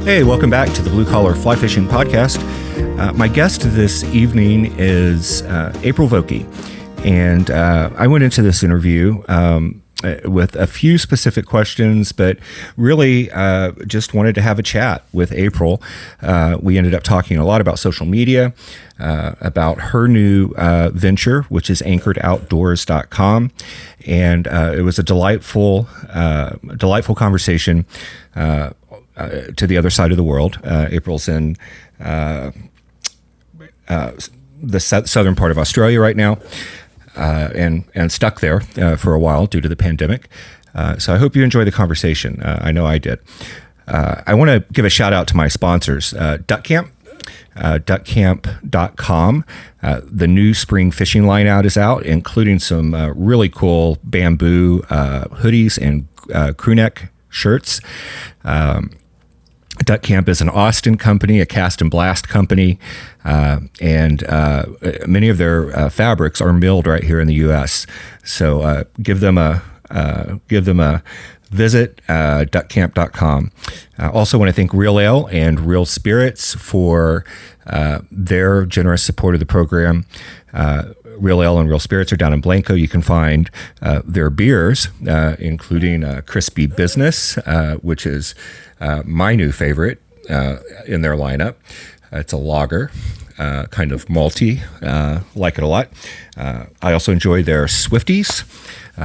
Hey, welcome back to the Blue Collar Fly Fishing Podcast. My guest this evening is April Vokey, and I went into this interview with a few specific questions, but really just wanted to have a chat with April. We ended up talking a lot about social media, about her new venture, which is anchoredoutdoors.com, and it was a delightful conversation. To the other side of the world. April's in the southern part of Australia right now, and stuck there for a while due to the pandemic. So I hope you enjoy the conversation. I know I did. I want to give a shout out to my sponsors, Duck Camp. Duckcamp.com. The new spring fishing line out is out, including some really cool bamboo hoodies and crew neck shirts. Duck Camp is an Austin company, a cast and blast company, and many of their fabrics are milled right here in the U.S. So give them a visit, duckcamp.com. I also want to thank Real Ale and Real Spirits for their generous support of the program. Real Ale and Real Spirits are down in Blanco. You can find their beers, including Crispy Business, which is my new favorite in their lineup. It's a lager, kind of malty, like it a lot. I also enjoy their Swifties,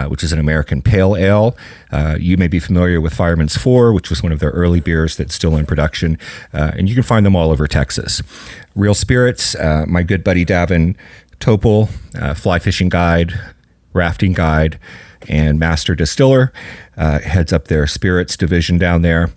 which is an American pale ale. You may be familiar with Fireman's 4, which was one of their early beers that's still in production, and you can find them all over Texas. Real Spirits, my good buddy Davin Topol, fly fishing guide, rafting guide, and master distiller, heads up their spirits division down there,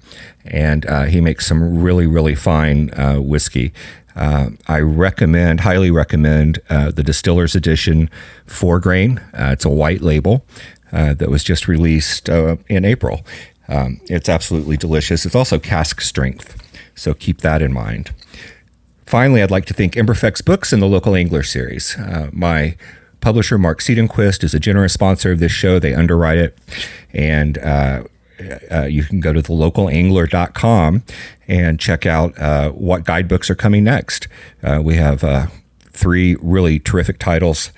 and he makes some really, really fine whiskey. I highly recommend the Distiller's Edition 4-grain. It's a white label that was just released in April. It's absolutely delicious. It's also cask strength, so keep that in mind. Finally, I'd like to thank Imbrifex Books and the Local Angler series. My publisher, Mark Siedenquist, is a generous sponsor of this show. They underwrite it, and you can go to thelocalangler.com and check out what guidebooks are coming next. We have 3 really terrific titles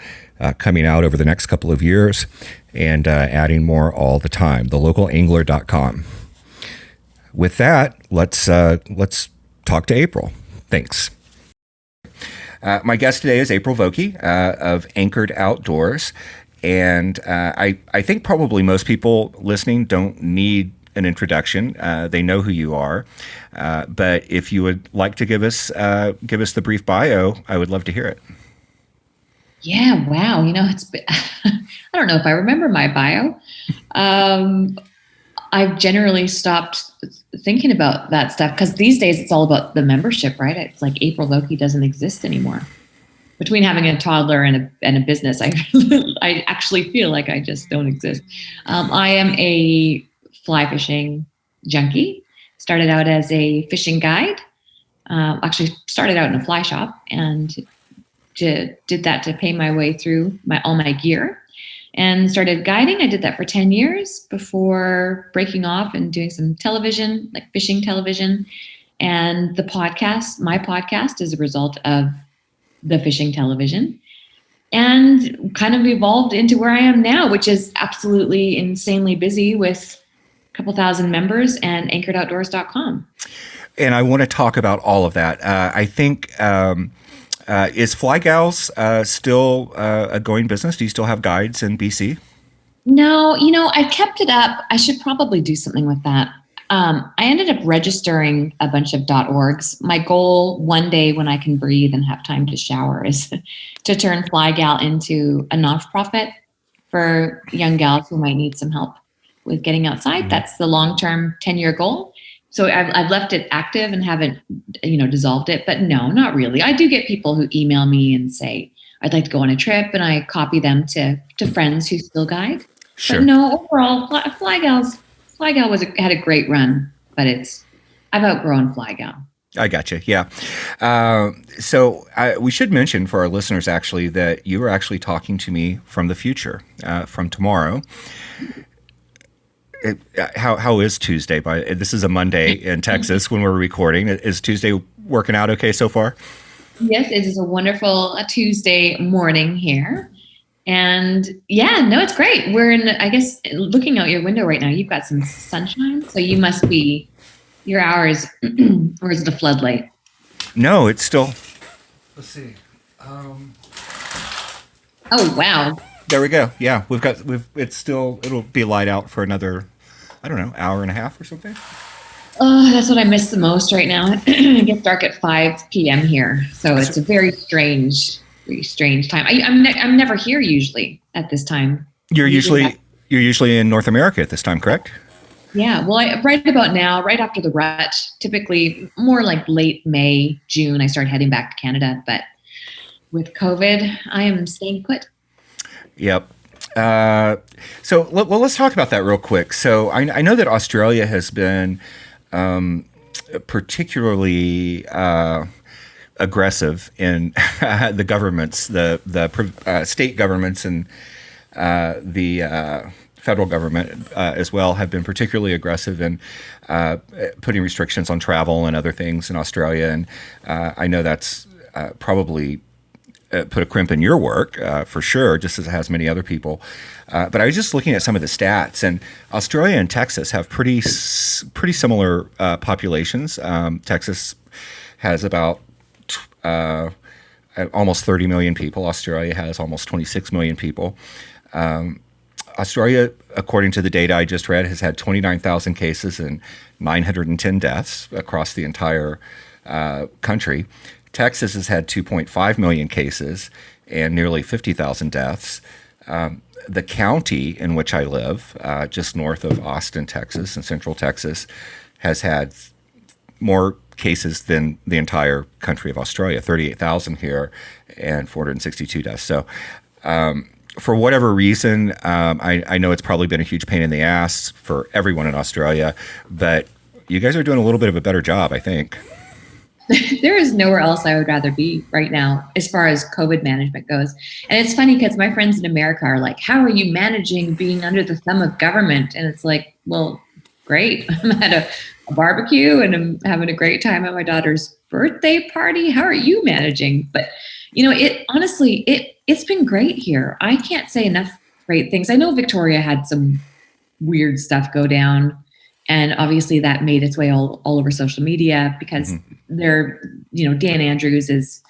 coming out over the next couple of years, and adding more all the time. Thelocalangler.com. With that, let's talk to April. Thanks. My guest today is April Vokey of Anchored Outdoors. And I think probably most people listening don't need an introduction. They know who you are. But if you would like to give us the brief bio, I would love to hear it. Yeah, wow. It's been, I don't know if I remember my bio. I've generally stopped thinking about that stuff because these days it's all about the membership, right? It's like April Vokey doesn't exist anymore. Between having a toddler and a business, I actually feel like I just don't exist. I am a fly fishing junkie. Started out as a fishing guide. Actually started out in a fly shop and did that to pay my way through all my gear. And started guiding. I did that for 10 years before breaking off and doing some television, like fishing television. And my podcast is a result of the fishing television, and kind of evolved into where I am now, which is absolutely insanely busy with a couple thousand members and anchoredoutdoors.com. And I want to talk about all of that. I think... is flygal still a going business? Do you still have guides in BC? No, I kept it up. I should probably do something with that. I ended up registering a bunch of .orgs. My goal one day when I can breathe and have time to shower is to turn Flygal into a nonprofit for young gals who might need some help with getting outside. Mm-hmm. That's the long-term 10-year goal. So I've left it active and haven't, dissolved it. But no, not really. I do get people who email me and say, I'd like to go on a trip, and I copy them to friends who still guide. Sure. But no, overall, Flygal had a great run, but I've outgrown Flygal. I gotcha. Yeah. So we should mention for our listeners actually that you were actually talking to me from the future, from tomorrow. How is Tuesday? This is a Monday in Texas when we're recording. Is Tuesday working out okay so far? Yes, it is a wonderful Tuesday morning here. And yeah, no, it's great. We're in, I guess, looking out your window right now, you've got some sunshine. So you must be, your hours, or is it a floodlight? No, it's still, let's see. Oh, wow. There we go. Yeah, it'll be light out for another, I don't know, hour and a half or something. Oh, that's what I miss the most right now. It gets dark at 5 p.m. here. So it's a very strange time. I'm never here usually at this time. You're usually in North America at this time, correct? Yeah. Well, right about now, right after the rut, typically more like late May, June, I start heading back to Canada. But with COVID, I am staying put. Yep. So let's talk about that real quick. So I know that Australia has been particularly aggressive in the governments, the state governments and the federal government as well have been particularly aggressive in putting restrictions on travel and other things in Australia. And I know that's probably put a crimp in your work for sure, just as it has many other people. But I was just looking at some of the stats, and Australia and Texas have pretty similar populations. Texas has about almost 30 million people. Australia has almost 26 million people. Australia, according to the data I just read, has had 29,000 cases and 910 deaths across the entire country. Texas has had 2.5 million cases and nearly 50,000 deaths. The county in which I live, just north of Austin, Texas, in central Texas, has had more cases than the entire country of Australia, 38,000 here and 462 deaths. So for whatever reason, I know it's probably been a huge pain in the ass for everyone in Australia, but you guys are doing a little bit of a better job, I think. There is nowhere else I would rather be right now as far as COVID management goes. And it's funny because my friends in America are like, how are you managing being under the thumb of government? And it's like, well, great. I'm at a barbecue and I'm having a great time at my daughter's birthday party. How are you managing? But, it's been great here. I can't say enough great things. I know Victoria had some weird stuff go down. And obviously that made its way all over social media because Dan Andrews is,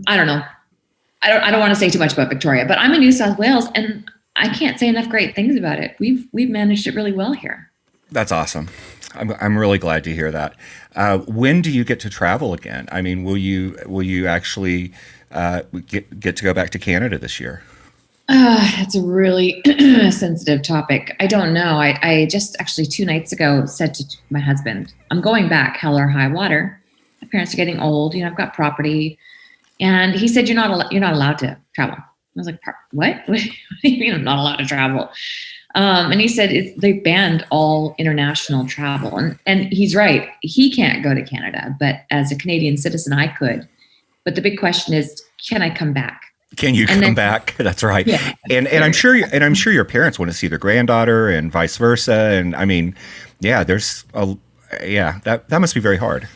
I don't know. I don't want to say too much about Victoria, but I'm in New South Wales and I can't say enough great things about it. We've managed it really well here. That's awesome. I'm really glad to hear that. When do you get to travel again? I mean, will you actually get to go back to Canada this year? That's a really sensitive topic. I don't know. I just actually 2 nights ago said to my husband, I'm going back, hell or high water. My parents are getting old. I've got property. And he said, you're not allowed to travel. I was like, what? What do you mean I'm not allowed to travel? And he said they banned all international travel. And he's right. He can't go to Canada, but as a Canadian citizen, I could. But the big question is, can I come back? Can you come back? That's right. Yeah. And I'm sure your parents want to see their granddaughter and vice versa. And I mean, yeah, that must be very hard.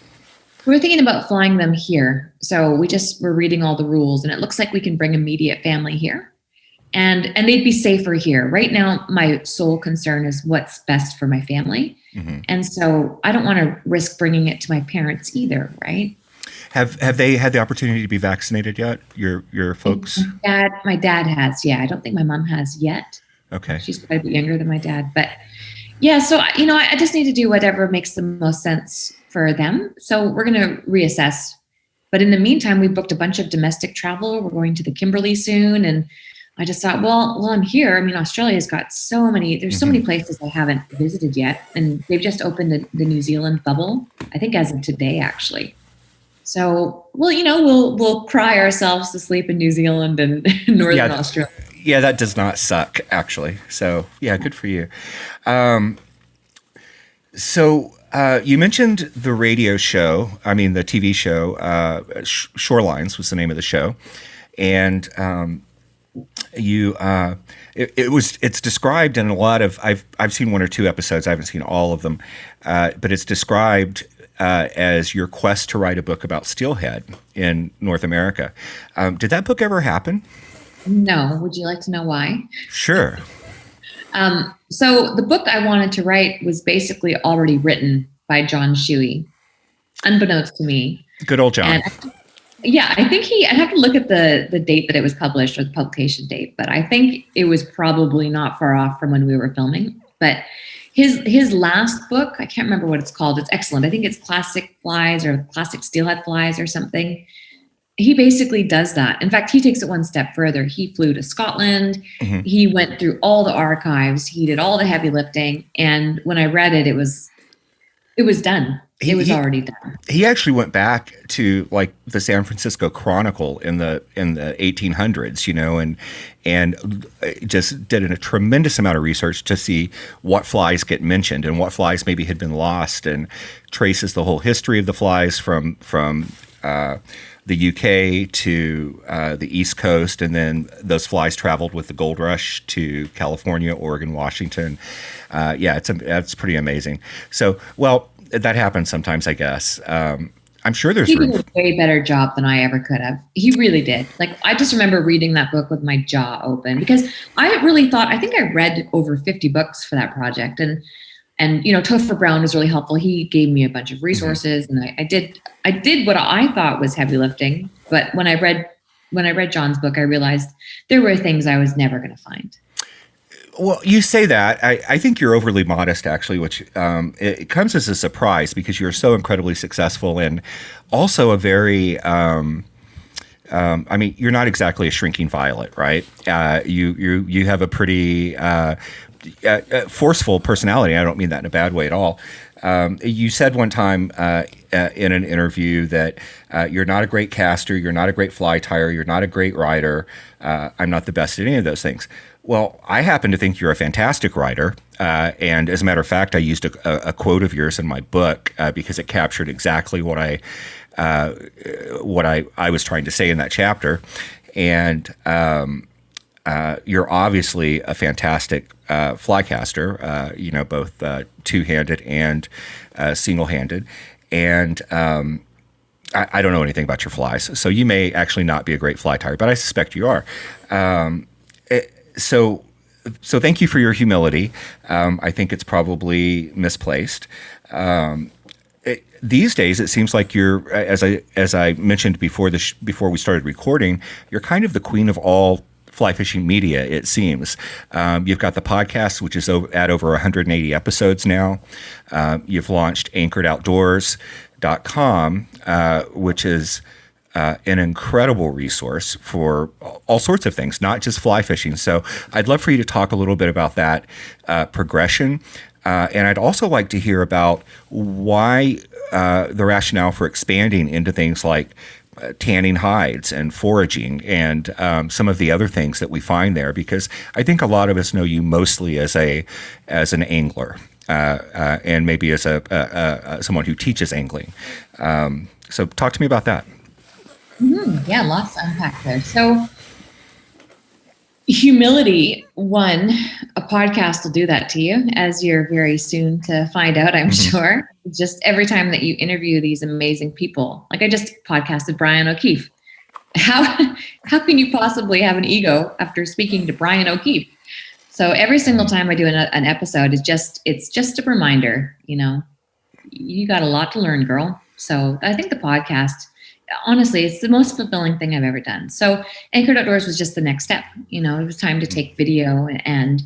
We're thinking about flying them here. So we're reading all the rules and it looks like we can bring immediate family here and they'd be safer here. Right now, my sole concern is what's best for my family. Mm-hmm. And so I don't want to risk bringing it to my parents either. Right. Have they had the opportunity to be vaccinated yet? Your folks? My dad has. Yeah. I don't think my mom has yet. Okay. She's quite a bit younger than my dad, but yeah. So, I just need to do whatever makes the most sense for them. So we're going to reassess. But in the meantime, we booked a bunch of domestic travel. We're going to the Kimberley soon. And I just thought, well, I'm here. I mean, Australia's got so many places I haven't visited yet. And they've just opened the New Zealand bubble, I think as of today, actually. So, we'll cry ourselves to sleep in New Zealand and Northern Australia. Yeah, that does not suck, actually. So, yeah, good for you. You mentioned the radio show. I mean, the TV show. Shorelines was the name of the show. And It's described in a lot of, I've seen one or two episodes. I haven't seen all of them, but it's described as your quest to write a book about steelhead in North America. Did that book ever happen? No. Would you like to know why? Sure. So the book I wanted to write was basically already written by John Shewey, unbeknownst to me. Good old John. And yeah, I think I'd have to look at the date that it was published, or the publication date, but I think it was probably not far off from when we were filming. But his last book, I can't remember what it's called. It's excellent. I think it's Classic Flies or Classic Steelhead Flies or something. He basically does that. In fact, he takes it one step further. He flew to Scotland. Mm-hmm. He went through all the archives. He did all the heavy lifting. And when I read it, it was done. It was already done. He actually went back to like the San Francisco Chronicle in the 1800s, and just did a tremendous amount of research to see what flies get mentioned and what flies maybe had been lost, and traces the whole history of the flies from the UK to the East Coast, and then those flies traveled with the gold rush to California, Oregon, Washington. It's pretty amazing. So, well, that happens sometimes, I guess. I'm sure there's room. He did a way better job than I ever could have. He really did. Like, I just remember reading that book with my jaw open, because I really thought, I think I read over 50 books for that project. And Topher Brown was really helpful. He gave me a bunch of resources, and I did what I thought was heavy lifting. But when I read John's book, I realized there were things I was never going to find. Well, you say that. I think you're overly modest, actually, which it comes as a surprise, because you're so incredibly successful, and also a very you're not exactly a shrinking violet, right? You have a pretty forceful personality. I don't mean that in a bad way at all. You said one time in an interview that you're not a great caster, you're not a great fly tyer, you're not a great rider. I'm not the best at any of those things. Well, I happen to think you're a fantastic writer. And as a matter of fact, I used a quote of yours in my book because it captured exactly what I was trying to say in that chapter. And you're obviously a fantastic fly caster, both two-handed and single-handed. And I don't know anything about your flies, so you may actually not be a great fly tyer, but I suspect you are. So thank you for your humility. I think it's probably misplaced. These days, it seems like you're, as I mentioned before we started recording, you're kind of the queen of all fly fishing media, it seems. You've got the podcast, which is at over 180 episodes now. You've launched anchoredoutdoors.com, which is an incredible resource for all sorts of things, not just fly fishing. So I'd love for you to talk a little bit about that progression. And I'd also like to hear about why the rationale for expanding into things like tanning hides and foraging and some of the other things that we find there, because I think a lot of us know you mostly as an angler and maybe as someone who teaches angling. So talk to me about that. Mm-hmm. Yeah, lots to unpack there. So humility, one, a podcast will do that to you, as you're very soon to find out, I'm sure. Just every time that you interview these amazing people, like I just podcasted Brian O'Keefe. How can you possibly have an ego after speaking to Brian O'Keefe? So every single time I do an episode, it's just a reminder, you got a lot to learn, girl. So I think the podcast, honestly, it's the most fulfilling thing I've ever done. So Anchored Outdoors was just the next step. It was time to take video, and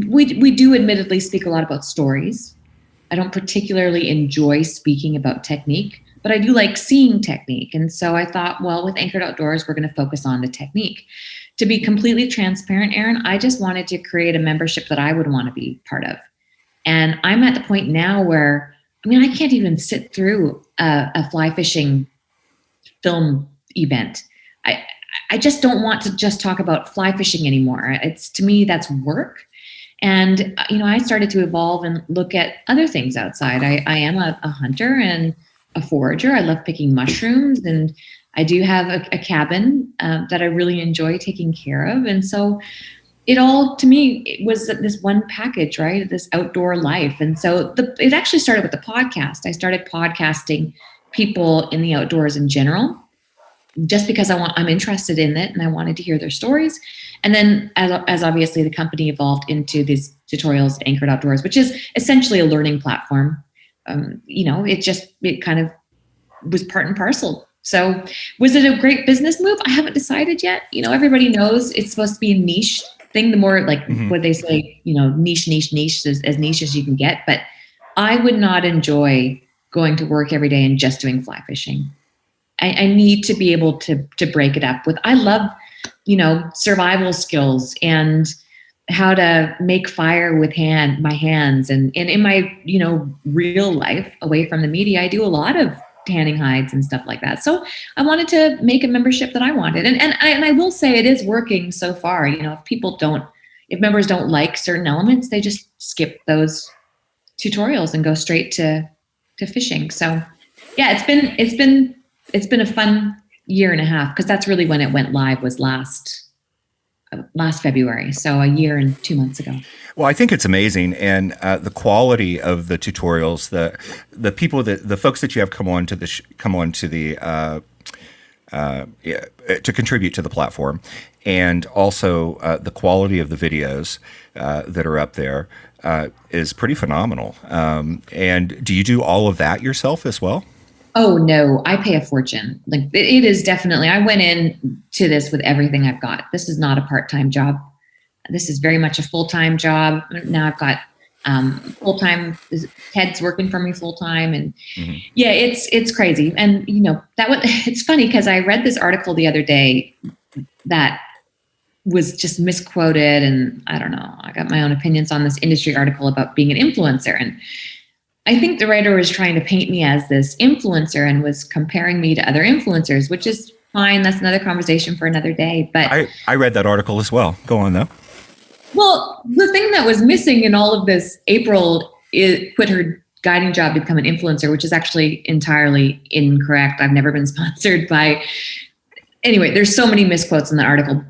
we do admittedly speak a lot about stories. I don't particularly enjoy speaking about technique, but I do like seeing technique. And so I thought, well, with Anchored Outdoors, we're going to focus on the technique. To be completely transparent, Aaron, I just wanted to create a membership that I would want to be part of. And I'm at the point now where, I can't even sit through a fly fishing film event. I just don't want to just talk about fly fishing anymore. To me, that's work. And, I started to evolve and look at other things outside. I am a hunter and a forager. I love picking mushrooms, and I do have a cabin that I really enjoy taking care of. And so it all, to me, it was this one package, right? This outdoor life. And so it actually started with the podcast. I started podcasting people in the outdoors in general, just because I'm interested in it and I wanted to hear their stories. And then as obviously the company evolved into these tutorials, Anchored Outdoors, which is essentially a learning platform. It kind of was part and parcel. So was it a great business move? I haven't decided yet. Everybody knows it's supposed to be a niche thing. The more what they say, niche as niche as you can get. But I would not enjoy going to work every day and just doing fly fishing. I need to be able to break it up with, I love, survival skills and how to make fire with my hands. And in my, real life away from the media, I do a lot of tanning hides and stuff like that. So I wanted to make a membership that I wanted. And I will say it is working so far. If members don't like certain elements, they just skip those tutorials and go straight to fishing. So yeah, it's been a fun year and a half, because that's really when it went live, was last February. So a year and 2 months ago. Well, I think it's amazing, and the quality of the tutorials, the people the folks that you have come on to to contribute to the platform, and also the quality of the videos that are up there is pretty phenomenal. And do you do all of that yourself as well? Oh no, I pay a fortune. It is definitely, I went in to this with everything I've got. This is not a part-time job. This is very much a full-time job. Now I've got full-time, Ted's working for me full-time. And yeah, it's crazy. And it's funny because I read this article the other day that was just misquoted. And I don't know, I got my own opinions on this industry article about being an influencer. And I think the writer was trying to paint me as this influencer and was comparing me to other influencers, which is fine. That's another conversation for another day. But I read that article as well. Go on, though. Well, the thing that was missing in all of this, April quit her guiding job to become an influencer, which is actually entirely incorrect. I've never been sponsored by... Anyway, there's so many misquotes in the article,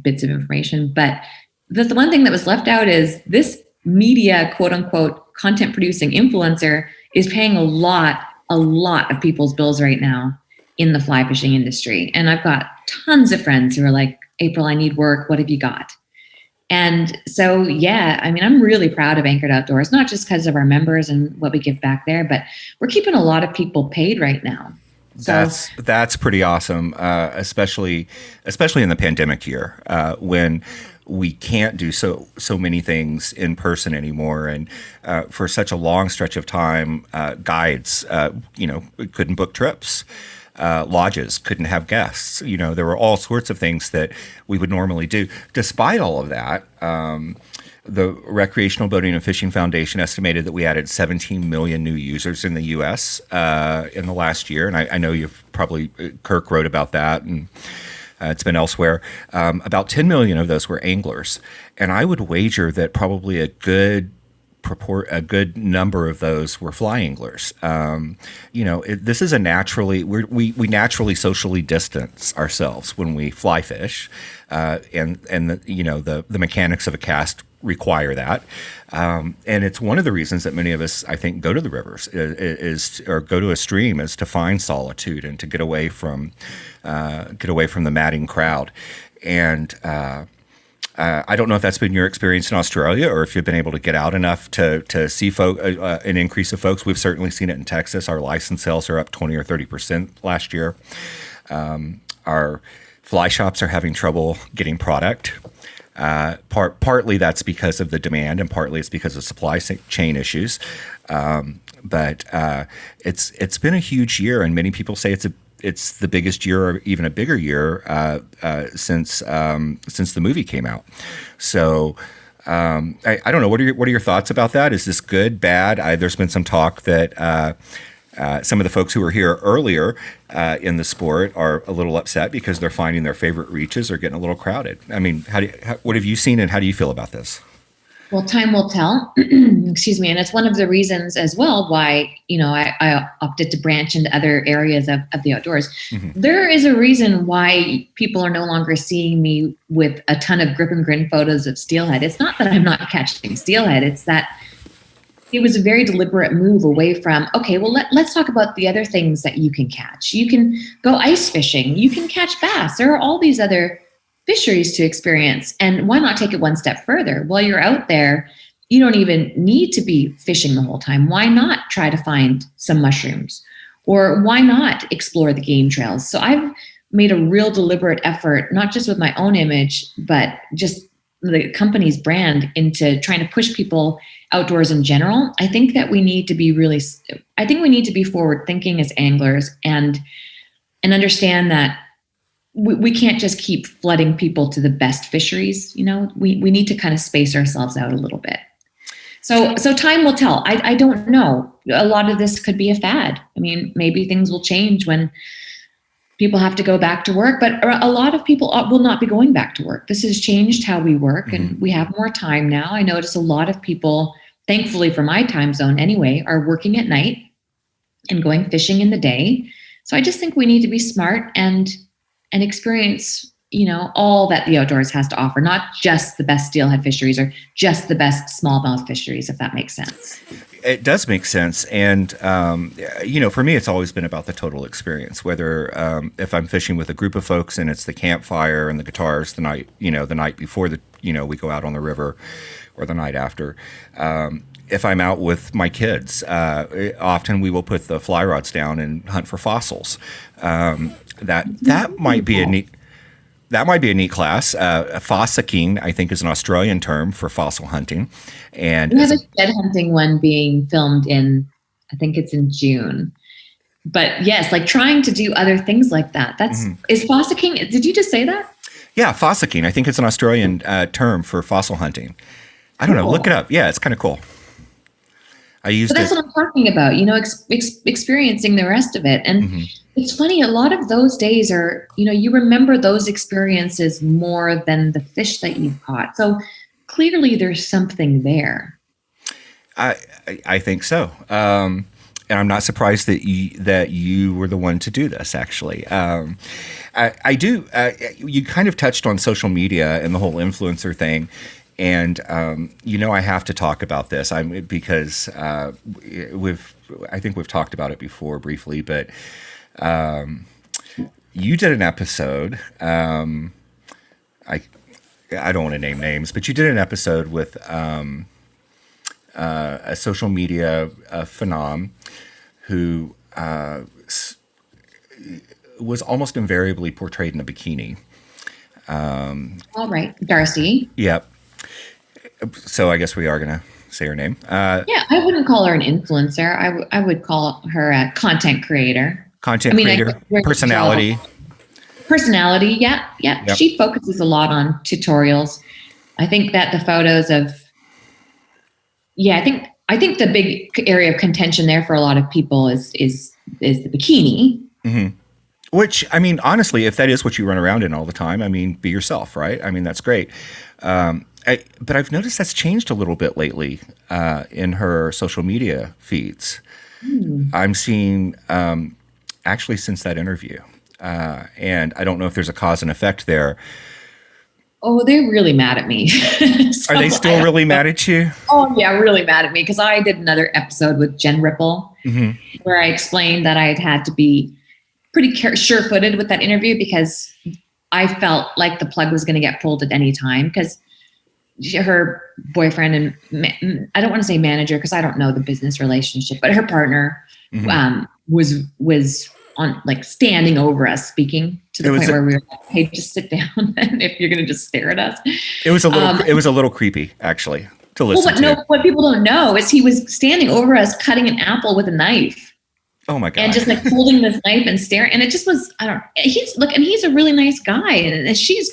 bits of information. But the one thing that was left out is this media, quote unquote, content producing influencer is paying a lot of people's bills right now in the fly fishing industry. And I've got tons of friends who are like, April, I need work. What have you got? And so, yeah, I'm really proud of Anchored Outdoors, not just because of our members and what we give back there, but we're keeping a lot of people paid right now. So, that's pretty awesome, especially in the pandemic year, when we can't do so many things in person anymore, and for such a long stretch of time, guides, couldn't book trips. Lodges couldn't have guests. There were all sorts of things that we would normally do. Despite all of that, the Recreational Boating and Fishing Foundation estimated that we added 17 million new users in the U.S. In the last year. And I know you've probably, Kirk wrote about that, and it's been elsewhere. About 10 million of those were anglers. And I would wager that probably a good number of those were fly anglers. This is we naturally socially distance ourselves when we fly fish, and the mechanics of a cast require that, and it's one of the reasons that many of us, I think, go to the rivers or go to a stream, is to find solitude and to get away from the madding crowd. And I don't know if that's been your experience in Australia, or if you've been able to get out enough to see an increase of folks. We've certainly seen it in Texas. Our license sales are up 20 or 30% last year. Our fly shops are having trouble getting product. Partly that's because of the demand, and partly it's because of supply chain issues. But it's been a huge year, and many people say it's the biggest year, or even a bigger year, since the movie came out. So I don't know. What are your thoughts about that? Is this good, bad? There's been some talk that some of the folks who were here earlier in the sport are a little upset because they're finding their favorite reaches are getting a little crowded. What have you seen, and how do you feel about this? Well, time will tell. Excuse me. And it's one of the reasons as well why, I opted to branch into other areas of the outdoors. Mm-hmm. There is a reason why people are no longer seeing me with a ton of grip-and-grin photos of steelhead. It's not that I'm not catching steelhead. It's that it was a very deliberate move away from, okay, well, let's talk about the other things that you can catch. You can go ice fishing. You can catch bass. There are all these other fisheries to experience. And why not take it one step further? While you're out there, you don't even need to be fishing the whole time. Why not try to find some mushrooms? Or why not explore the game trails? So I've made a real deliberate effort, not just with my own image, but just the company's brand into trying to push people outdoors in general. I think that we need to be forward thinking as anglers and understand that we can't just keep flooding people to the best fisheries. We need to kind of space ourselves out a little bit. So time will tell. I don't know. A lot of this could be a fad. I mean, maybe things will change when people have to go back to work, but a lot of people will not be going back to work. This has changed how we work, mm-hmm. and we have more time now. I notice a lot of people, thankfully for my time zone anyway, are working at night and going fishing in the day. So I just think we need to be smart and experience, all that the outdoors has to offer, not just the best steelhead fisheries or just the best smallmouth fisheries, if that makes sense. It does make sense. And, for me, it's always been about the total experience, whether if I'm fishing with a group of folks and it's the campfire and the guitars the night before we go out on the river, or the night after. If I'm out with my kids, often we will put the fly rods down and hunt for fossils. That might be a neat class. Fossicking, I think, is an Australian term for fossil hunting. And we have a shed hunting one being filmed I think it's in June. But yes, like trying to do other things like that. Is fossicking, did you just say that? Yeah, fossicking. I think it's an Australian term for fossil hunting. I don't know. Look it up. Yeah, it's kind of cool. But that's what I'm talking about, experiencing the rest of it. And mm-hmm. It's funny, a lot of those days are, you remember those experiences more than the fish that you've caught. So clearly there's something there. I think so. And I'm not surprised that you were the one to do this, actually. I do. You kind of touched on social media and the whole influencer thing. And, I have to talk about this because I think we've talked about it before briefly, but you did an episode. I don't want to name names, but you did an episode with a social media phenom who was almost invariably portrayed in a bikini. All right. Darcy. Yep. So I guess we are going to say her name. I wouldn't call her an influencer. I would call her a content creator. Creator, personality. Personality, yeah. Yep. She focuses a lot on tutorials. I think that the photos of, I think the big area of contention there for a lot of people is the bikini. Mm-hmm. Which, I mean, honestly, if that is what you run around in all the time, I mean, be yourself, right? I mean, that's great. But I've noticed that's changed a little bit lately in her social media feeds. I'm seeing, actually, since that interview, and I don't know if there's a cause and effect there. Oh, they're really mad at me. Are they still really mad at you? Oh, yeah, really mad at me. Because I did another episode with Jen Ripple where I explained that I'd had to be pretty sure-footed with that interview because I felt like the plug was going to get pulled at any time because her boyfriend and I don't want to say manager because I don't know the business relationship, but her partner was on like standing over us speaking to the point where we were like, hey, just sit down if you're going to just stare at us. It was a little creepy actually to listen to. What people don't know is he was standing over us cutting an apple with a knife. Oh my God. And just like holding this knife and staring. And it just was, he's a really nice guy. And she's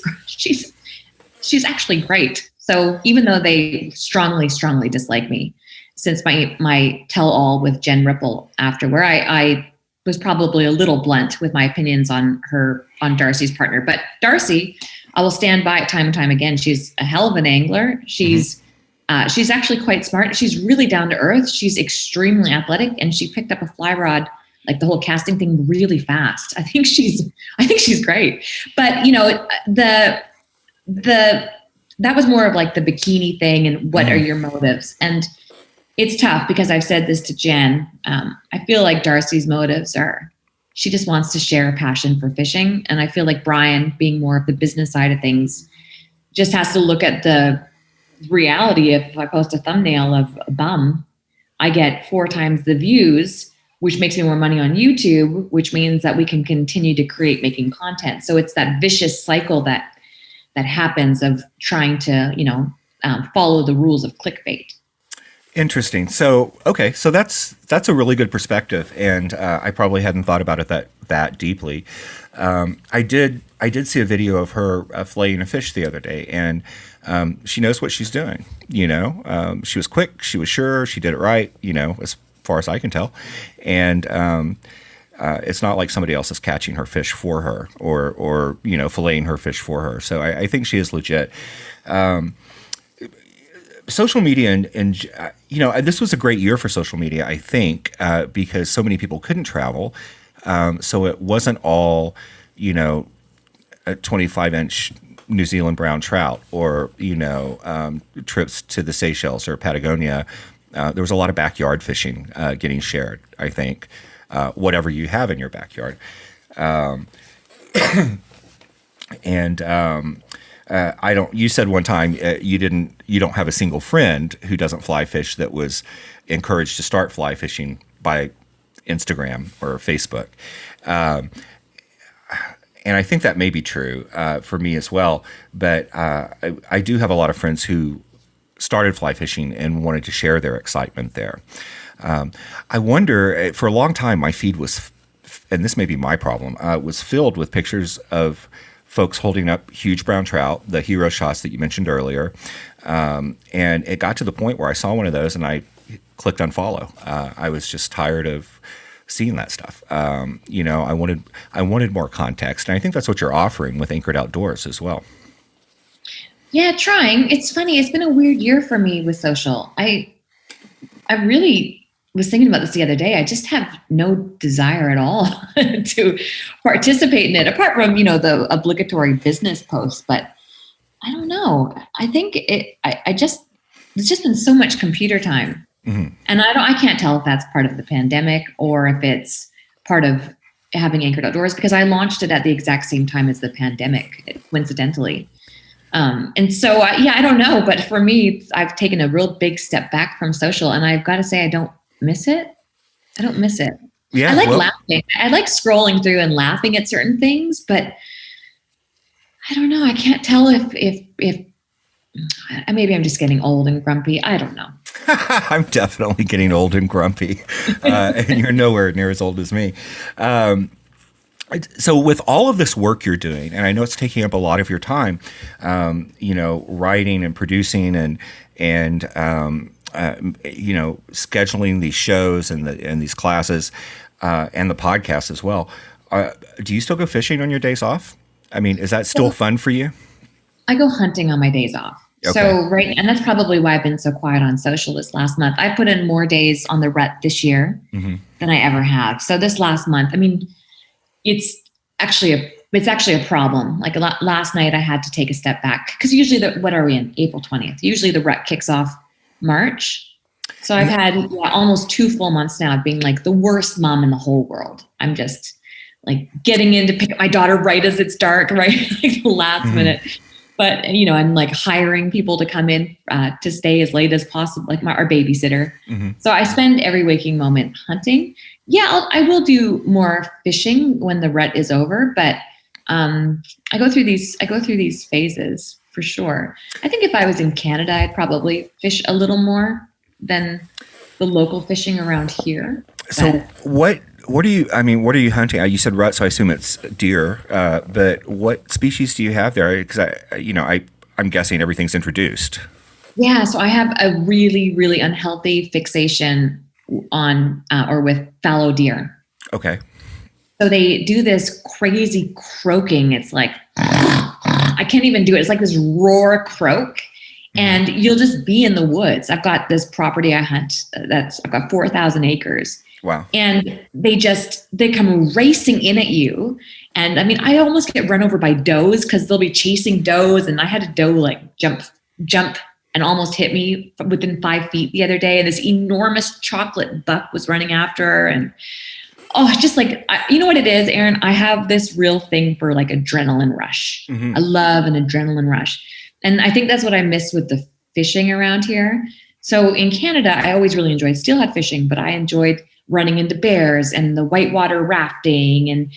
actually great. So even though they strongly, strongly dislike me, since my tell-all with Jen Ripple after where I was probably a little blunt with my opinions on Darcy's partner. But Darcy, I will stand by it time and time again. She's a hell of an angler. She's She's actually quite smart. She's really down to earth. She's extremely athletic, and she picked up a fly rod, like the whole casting thing, really fast. I think she's great. But that was more of like the bikini thing and what are your motives? And it's tough because I've said this to Jen. I feel like Darcy's motives are, she just wants to share a passion for fishing. And I feel like Brian, being more of the business side of things, just has to look at the reality of, if I post a thumbnail of a bum, I get 4 times the views, which makes me more money on YouTube, which means that we can continue to create making content. So it's that vicious cycle that happens of trying to, follow the rules of clickbait. Interesting. So, okay. So that's a really good perspective. And I probably hadn't thought about it that deeply. I did see a video of her filleting a fish the other day, and she knows what she's doing. She was quick. She was sure. She did it right, as far as I can tell. And it's not like somebody else is catching her fish for her or filleting her fish for her. So I think she is legit. Social media and this was a great year for social media, I think, because so many people couldn't travel. So it wasn't all, a 25-inch New Zealand brown trout or, trips to the Seychelles or Patagonia. There was a lot of backyard fishing getting shared, I think, whatever you have in your backyard. You said one time you don't have a single friend who doesn't fly fish that was encouraged to start fly fishing by Instagram or Facebook. And I think that may be true for me as well. But I do have a lot of friends who started fly fishing and wanted to share their excitement there. I wonder, for a long time, my feed was, and this may be my problem, was filled with pictures of folks holding up huge brown trout, the hero shots that you mentioned earlier. And it got to the point where I saw one of those and I clicked unfollow. I was just tired of seeing that stuff. I wanted more context. And I think that's what you're offering with Anchored Outdoors as well. Yeah, trying. It's funny. It's been a weird year for me with social. I really was thinking about this the other day. I just have no desire at all to participate in it, apart from, the obligatory business posts. But I don't know. I think it's just been so much computer time. Mm-hmm. And I can't tell if that's part of the pandemic or if it's part of having Anchored Outdoors, because I launched it at the exact same time as the pandemic, coincidentally. And so, I don't know. But for me, I've taken a real big step back from social, and I've got to say, I don't miss it. I don't miss it. Yeah, I like laughing. I like scrolling through and laughing at certain things, but I don't know. I can't tell if maybe I'm just getting old and grumpy. I don't know. I'm definitely getting old and grumpy, and you're nowhere near as old as me. So with all of this work you're doing, and I know it's taking up a lot of your time, writing and producing and scheduling these shows and these classes, and the podcast as well. Do you still go fishing on your days off? I mean, is that still fun for you? I go hunting on my days off. Okay. So and that's probably why I've been so quiet on social this last month. I put in more days on the rut this year than I ever have. So this last month, I mean, it's actually a problem. Like last night, I had to take a step back because usually what are we in? April 20th. Usually the rut kicks off March. So I've had almost 2 full months now of being like the worst mom in the whole world. I'm just like getting in to pick up my daughter right as it's dark, right? Like the last minute. But, I'm like hiring people to come in to stay as late as possible, like our babysitter. So I spend every waking moment hunting. Yeah, I will do more fishing when the rut is over, but I go through these phases for sure. I think if I was in Canada, I'd probably fish a little more than the local fishing around here. So what are you hunting? You said rut, so I assume it's deer. But what species do you have there? Because I'm guessing everything's introduced. Yeah, so I have a really, really unhealthy fixation on or with fallow deer. Okay. So they do this crazy croaking. It's like I can't even do it. It's like this roar croak. and you'll just be in the woods. I've got this property I hunt I've got 4,000 acres. Wow. And they come racing in at you. And I mean, I almost get run over by does because they'll be chasing does. And I had a doe like jump and almost hit me within 5 feet the other day. And this enormous chocolate buck was running after her. And just like, you know what it is, Aaron? I have this real thing for like adrenaline rush. Mm-hmm. I love an adrenaline rush. And I think that's what I miss with the fishing around here. So in Canada, I always really enjoyed steelhead fishing, but I enjoyed running into bears and the whitewater rafting and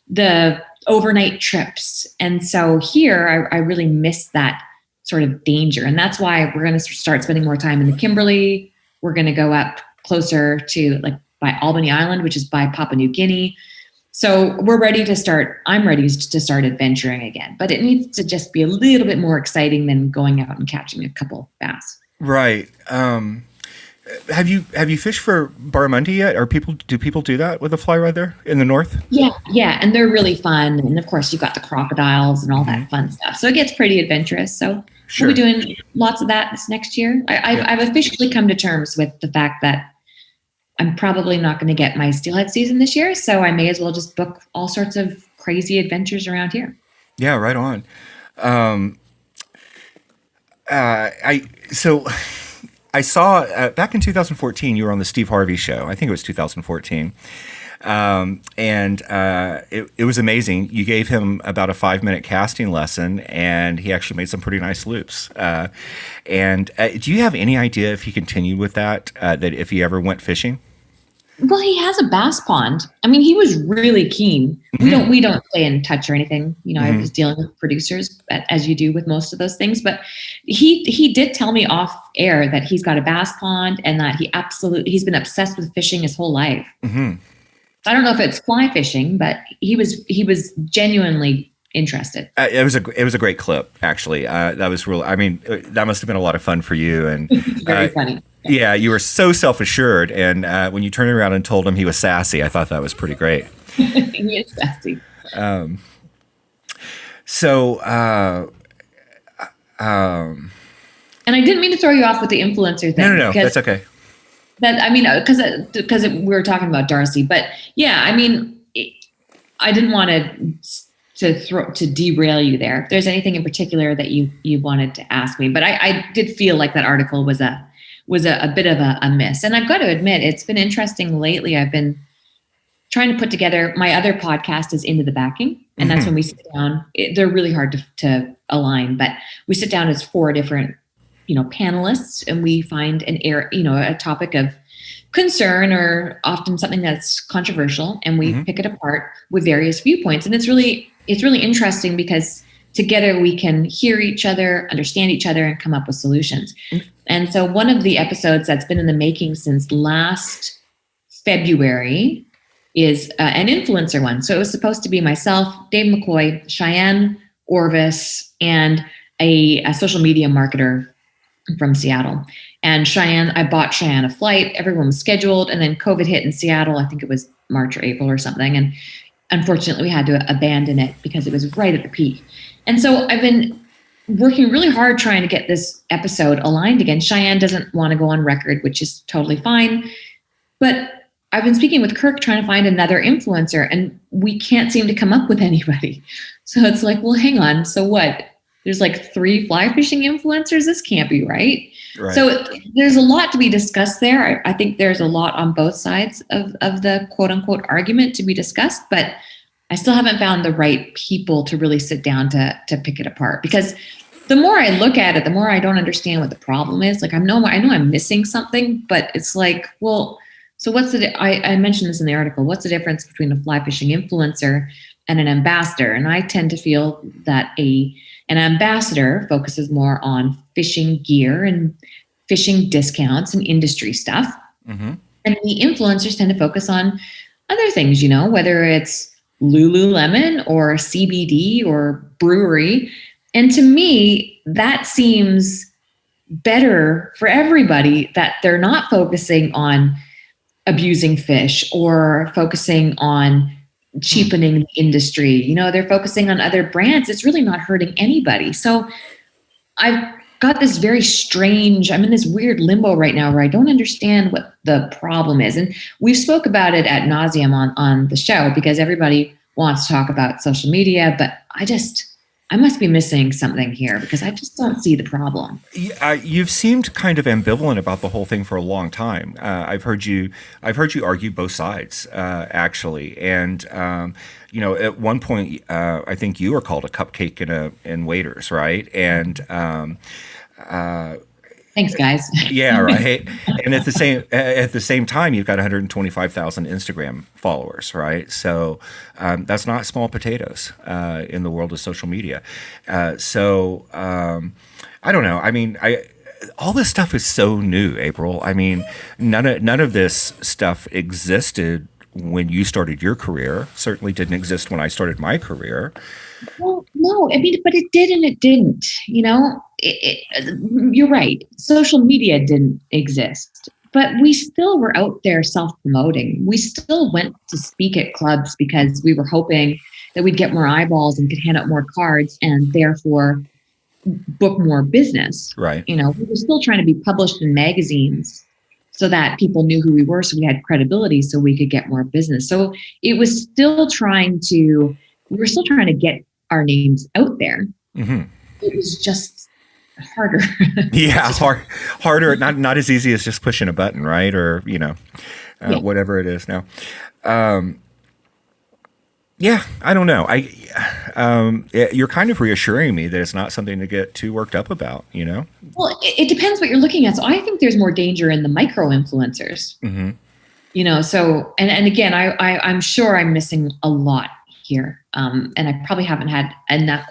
the overnight trips. And so here, I really miss that sort of danger. And that's why we're going to start spending more time in the Kimberley. We're going to go up closer to like by Albany Island, which is by Papua New Guinea. So I'm ready to start adventuring again, but it needs to just be a little bit more exciting than going out and catching a couple bass. Right. Have you fished for barramundi yet? Do people do that with a fly rod there in the north? Yeah, and they're really fun. And of course, you've got the crocodiles and all that fun stuff. So it gets pretty adventurous. So sure. We'll be doing lots of that this next year. I've officially come to terms with the fact that I'm probably not going to get my steelhead season this year, so I may as well just book all sorts of crazy adventures around here. Yeah, right on. I saw back in 2014 you were on the Steve Harvey show. I think it was 2014, and it was amazing. You gave him about a 5-minute casting lesson, and he actually made some pretty nice loops. And do you have any idea if he continued with that? That if he ever went fishing? Well, he has a bass pond. I mean, he was really keen. Mm-hmm. We don't stay in touch or anything. You know, I was dealing with producers as you do with most of those things. But he did tell me off air that he's got a bass pond and that he's been obsessed with fishing his whole life. Mm-hmm. I don't know if it's fly fishing, but he was genuinely interested. It was a great clip, actually. That was real. I mean, that must have been a lot of fun for you. And very funny. Yeah, you were so self-assured, and when you turned around and told him he was sassy, I thought that was pretty great. He is sassy. And I didn't mean to throw you off with the influencer thing. No, that's okay. Because we were talking about Darcy, but yeah, I mean, I didn't want to derail you there. If there's anything in particular that you wanted to ask me, but I did feel like that article was a bit of a miss. And I've got to admit, it's been interesting lately. I've been trying to put together, my other podcast is Into the Backing. And that's when we sit down. They're really hard to align, but we sit down as 4 different, panelists, and we find a topic of concern or often something that's controversial, and we pick it apart with various viewpoints. And it's really interesting because together we can hear each other, understand each other, and come up with solutions. And so one of the episodes that's been in the making since last February is an influencer one. So it was supposed to be myself, Dave McCoy, Cheyenne Orvis, and a social media marketer from Seattle. And I bought Cheyenne a flight. Everyone was scheduled. And then COVID hit in Seattle. I think it was March or April or something. And unfortunately, we had to abandon it because it was right at the peak. And so I've been working really hard trying to get this episode aligned again. Cheyenne doesn't want to go on record, which is totally fine. But I've been speaking with Kirk trying to find another influencer, and we can't seem to come up with anybody. So it's like, well, hang on. So what? There's like 3 fly fishing influencers? This can't be right. So there's a lot to be discussed there. I think there's a lot on both sides of the quote unquote argument to be discussed, but I still haven't found the right people to really sit down to pick it apart, because the more I look at it, the more I don't understand what the problem is. Like I know I'm missing something, but it's like, well, so what's I mentioned this in the article. What's the difference between a fly fishing influencer and an ambassador? And I tend to feel that an ambassador focuses more on fishing gear and fishing discounts and industry stuff. And the influencers tend to focus on other things, whether it's Lululemon or CBD or brewery. And to me, that seems better for everybody, that they're not focusing on abusing fish or focusing on cheapening the industry. They're focusing on other brands. It's really not hurting anybody. So I've got this very strange, I'm in this weird limbo right now where I don't understand what the problem is. And we've spoke about it ad nauseum on the show because everybody wants to talk about social media, but I must be missing something here because I just don't see the problem. You've seemed kind of ambivalent about the whole thing for a long time. I've heard you argue both sides, actually. And at one point, I think you were called a cupcake in waiters, right? And thanks, guys. Yeah, right. And at the same time, you've got 125,000 Instagram followers, right? So that's not small potatoes in the world of social media. I don't know. I mean, all this stuff is so new, April. I mean, none of this stuff existed when you started your career. Certainly didn't exist when I started my career. Well, no, I mean, but it did and it didn't. You're right. Social media didn't exist, but we still were out there self-promoting. We still went to speak at clubs because we were hoping that we'd get more eyeballs and could hand out more cards and therefore book more business. Right. We were still trying to be published in magazines so that people knew who we were, so we had credibility, so we could get more business. So we were still trying to get our names out there. Mm-hmm. It was just harder. Yeah, harder. Not as easy as just pushing a button, right? Or whatever it is now. Yeah, I don't know. You're kind of reassuring me that it's not something to get too worked up about. Well, it depends what you're looking at. So I think there's more danger in the micro influencers. Mm-hmm. So and again, I'm sure I'm missing a lot here. And I probably haven't had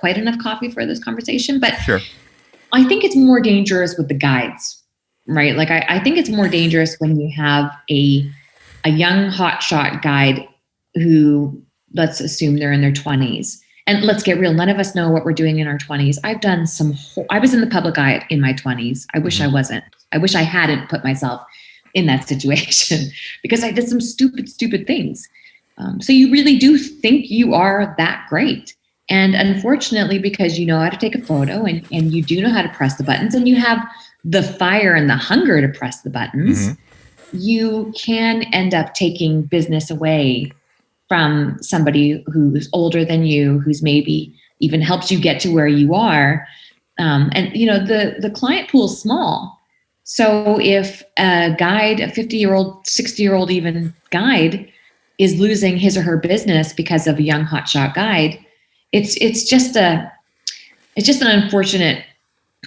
quite enough coffee for this conversation, but sure. I think it's more dangerous with the guides, right? Like I think it's more dangerous when you have a young hotshot guide who, let's assume they're in their 20s. And let's get real. None of us know what we're doing in our 20s. I was in the public eye in my 20s. I wish I wasn't. I wish I hadn't put myself in that situation because I did some stupid things. So you really do think you are that great. And unfortunately, because you know how to take a photo and you do know how to press the buttons and you have the fire and the hunger to press the buttons, you can end up taking business away from somebody who's older than you, who's maybe even helps you get to where you are. And the client pool is small. So if a guide, a 50-year-old, 60-year-old even guide, is losing his or her business because of a young hotshot guide, it's just an unfortunate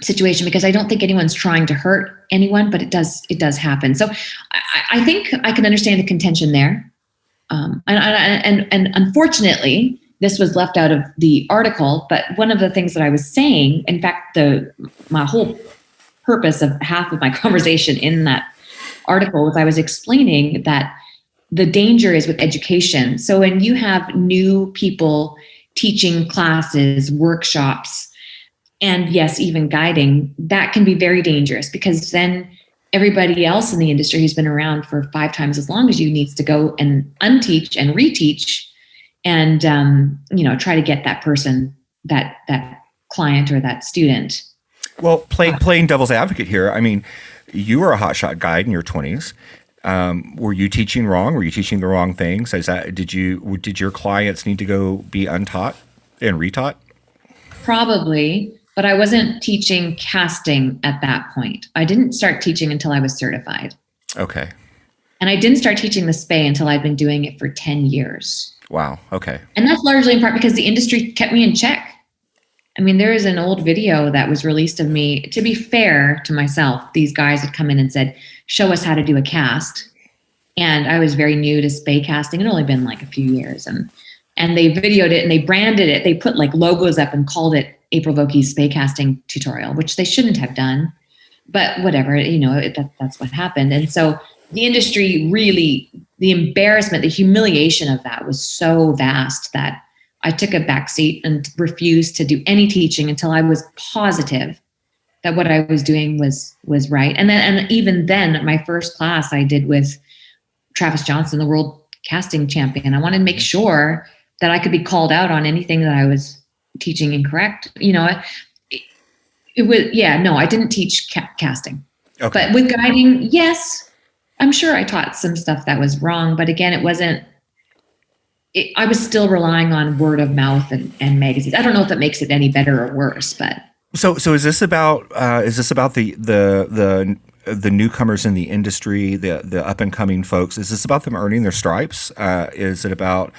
situation because I don't think anyone's trying to hurt anyone, but it does happen. So I think I can understand the contention there. And unfortunately, this was left out of the article, but one of the things that I was saying, in fact, my whole purpose of half of my conversation in that article was I was explaining that the danger is with education. So when you have new people teaching classes, workshops, and yes, even guiding, that can be very dangerous because then everybody else in the industry who's been around for 5 times as long as you needs to go and unteach and reteach and, try to get that person, that client or that student. Well, playing devil's advocate here, I mean, you were a hotshot guide in your 20s. Were you teaching wrong? Were you teaching the wrong things? Did your clients need to go be untaught and retaught? Probably, but I wasn't teaching casting at that point. I didn't start teaching until I was certified. Okay. And I didn't start teaching the spay until I'd been doing it for 10 years. Wow. Okay. And that's largely in part because the industry kept me in check. I mean, there is an old video that was released of me. To be fair to myself, these guys had come in and said, show us how to do a cast. And I was very new to spay casting. It had only been like a few years. And they videoed it and they branded it. They put like logos up and called it April Vokey's spay casting tutorial, which they shouldn't have done. But whatever, that's what happened. And so the industry really, the embarrassment, the humiliation of that was so vast that I took a backseat and refused to do any teaching until I was positive that what I was doing was right. And even then, my first class I did with Travis Johnson, the world casting champion. I wanted to make sure that I could be called out on anything that I was teaching incorrect. It was, yeah, no, I didn't teach casting. Okay. But with guiding, yes, I'm sure I taught some stuff that was wrong. But again, I was still relying on word of mouth and magazines. I don't know if that makes it any better or worse, but. So is this about the newcomers in the industry, the up and coming folks? Is this about them earning their stripes? Is it about,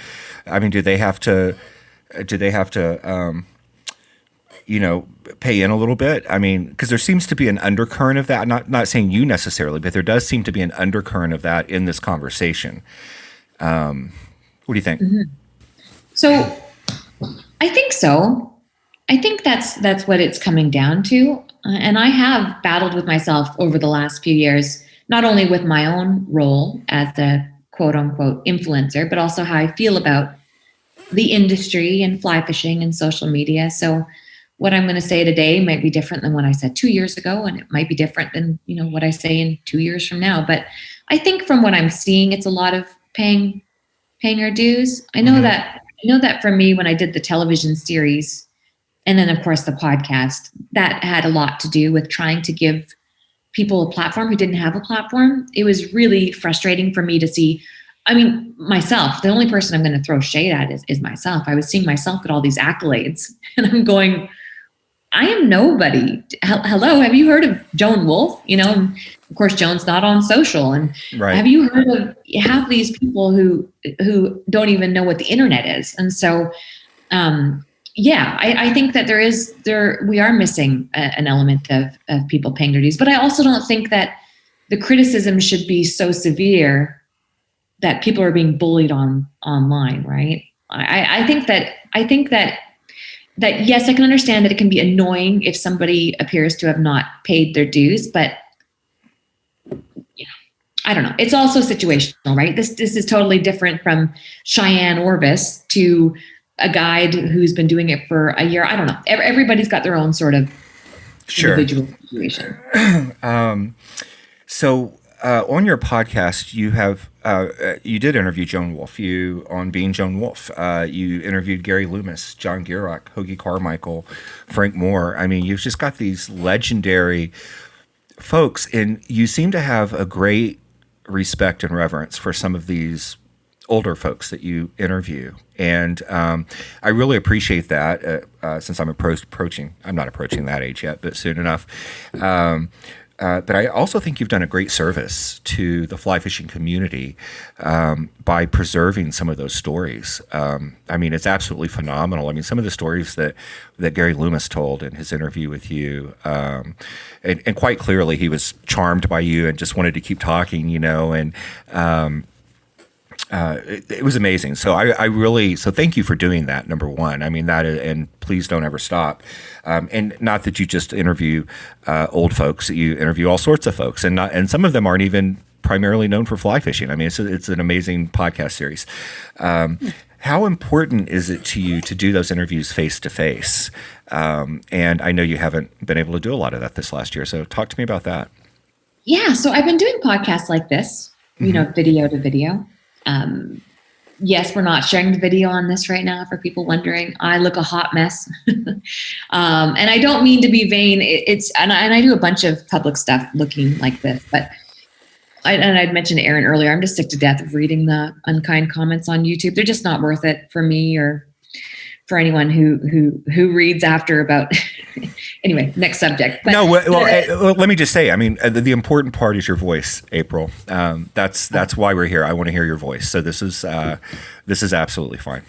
I mean, do they have to pay in a little bit? I mean, because there seems to be an undercurrent of that. Not saying you necessarily, but there does seem to be an undercurrent of that in this conversation. What do you think? Mm-hmm. So I think so. I think that's what it's coming down to. And I have battled with myself over the last few years, not only with my own role as a quote unquote influencer, but also how I feel about the industry and fly fishing and social media. So what I'm going to say today might be different than what I said 2 years ago, and it might be different than, what I say in 2 years from now. But I think from what I'm seeing, it's a lot of paying our dues. I know that for me, when I did the television series, and then of course the podcast, that had a lot to do with trying to give people a platform who didn't have a platform. It was really frustrating for me to see. I mean, myself, the only person I'm going to throw shade at is myself. I was seeing myself get all these accolades, and I'm going, I am nobody. Hello, have you heard of Joan Wolf? Of course, Joan's not on social. And right. Have you heard of half these people who don't even know what the internet is? And so, I think that we are missing an element of people paying their dues. But I also don't think that the criticism should be so severe that people are being bullied online, right? I think that yes, I can understand that it can be annoying if somebody appears to have not paid their dues, but I don't know. It's also situational, right? This is totally different from Cheyenne Orvis to a guide who's been doing it for a year. I don't know. Everybody's got their own sort of individual situation. So on your podcast, you did interview Joan Wolf. On Being Joan Wolf, you interviewed Gary Loomis, John Gierach, Hoagie Carmichael, Frank Moore. I mean, you've just got these legendary folks, and you seem to have a great respect and reverence for some of these older folks that you interview. And I really appreciate that since I'm approaching. I'm not approaching that age yet, but soon enough. But I also think you've done a great service to the fly fishing community by preserving some of those stories. I mean, it's absolutely phenomenal. I mean, some of the stories that Gary Loomis told in his interview with you, and quite clearly he was charmed by you and just wanted to keep talking, and it was amazing. So so thank you for doing that. Number one, I mean and please don't ever stop. And not that you just interview old folks, you interview all sorts of folks, and some of them aren't even primarily known for fly fishing. I mean, it's an amazing podcast series. How important is it to you to do those interviews face to face? And I know you haven't been able to do a lot of that this last year. So talk to me about that. Yeah. So I've been doing podcasts like this, video to video. Yes, we're not sharing the video on this right now for people wondering. I look a hot mess. And I don't mean to be vain. And I do a bunch of public stuff looking like this, but I'd mentioned to Aaron earlier, I'm just sick to death of reading the unkind comments on YouTube. They're just not worth it for me or for anyone who reads after about. Anyway, next subject. But, let me just say, I mean, the important part is your voice, April. That's why we're here. I want to hear your voice. So this is absolutely fine.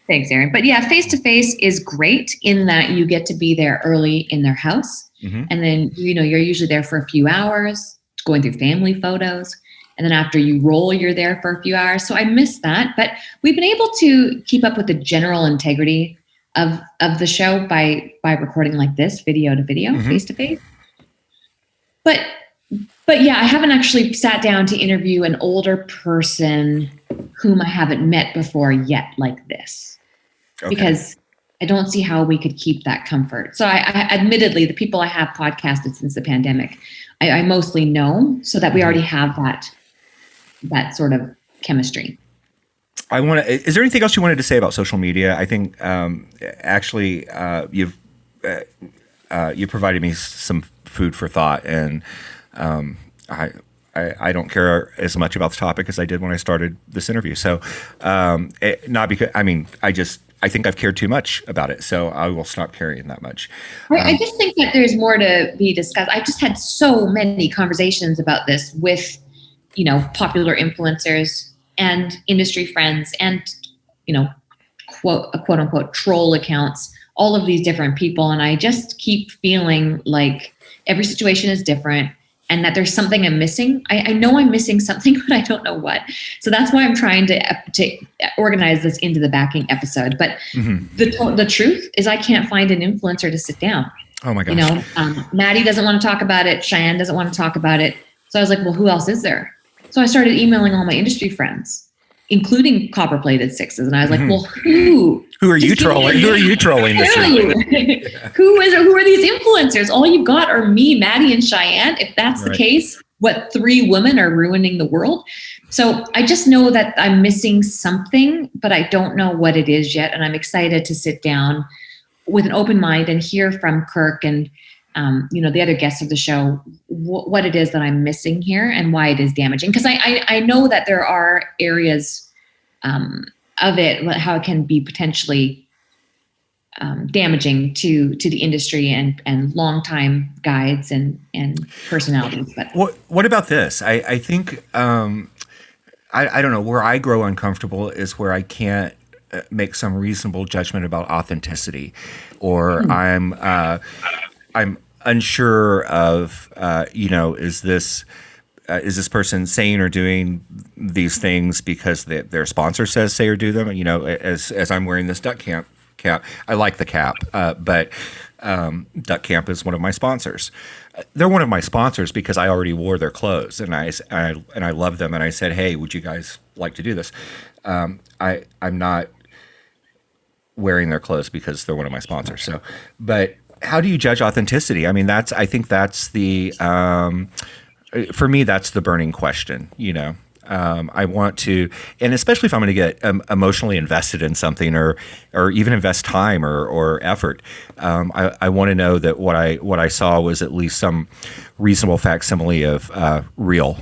Thanks, Aaron. But yeah, face to face is great in that you get to be there early in their house, and then you're usually there for a few hours, going through family photos. And then after you roll, you're there for a few hours. So I miss that. But we've been able to keep up with the general integrity of the show by recording like this, video to video, face to face. But yeah, I haven't actually sat down to interview an older person whom I haven't met before yet like this. Okay. Because I don't see how we could keep that comfort. So I admittedly, the people I have podcasted since the pandemic, I mostly know, so that we already have that sort of chemistry. Is there anything else you wanted to say about social media? I think actually you've you provided me some food for thought, and I don't care as much about the topic as I did when I started this interview. So, not because I think I've cared too much about it, so I will stop caring that much. I just think that there's more to be discussed. I've just had so many conversations about this with, popular influencers and industry friends and, quote unquote troll accounts, all of these different people. And I just keep feeling like every situation is different and that there's something I'm missing. I know I'm missing something, but I don't know what. So that's why I'm trying to organize this into the backing episode. But the truth is I can't find an influencer to sit down. Oh my gosh. Maddie doesn't want to talk about it. Cheyenne doesn't want to talk about it. So I was like, well, who else is there? So I started emailing all my industry friends, including copper-plated sixes. And I was like, well, who are you trolling? Who are you trolling this year? Who are these influencers? All you've got are me, Maddie, and Cheyenne. If that's the case, what 3 women are ruining the world? So I just know that I'm missing something, but I don't know what it is yet. And I'm excited to sit down with an open mind and hear from Kirk and the other guests of the show, what it is that I'm missing here and why it is damaging. Because I know that there are areas of it, how it can be potentially damaging to the industry and longtime guides and personalities. But what about this? I think I don't know, where I grow uncomfortable is where I can't make some reasonable judgment about authenticity, or I'm unsure of, is this person saying or doing these things because their sponsor says say or do them? As I'm wearing this Duck Camp cap, I like the cap, but Duck Camp is one of my sponsors. They're one of my sponsors because I already wore their clothes, and I love them. And I said, hey, would you guys like to do this? I'm not wearing their clothes because they're one of my sponsors. So, but how do you judge authenticity? I mean, I think that's the, for me, that's the burning question, I want to, and especially if I'm going to get emotionally invested in something or even invest time or effort, I want to know that what I saw was at least some reasonable facsimile of real.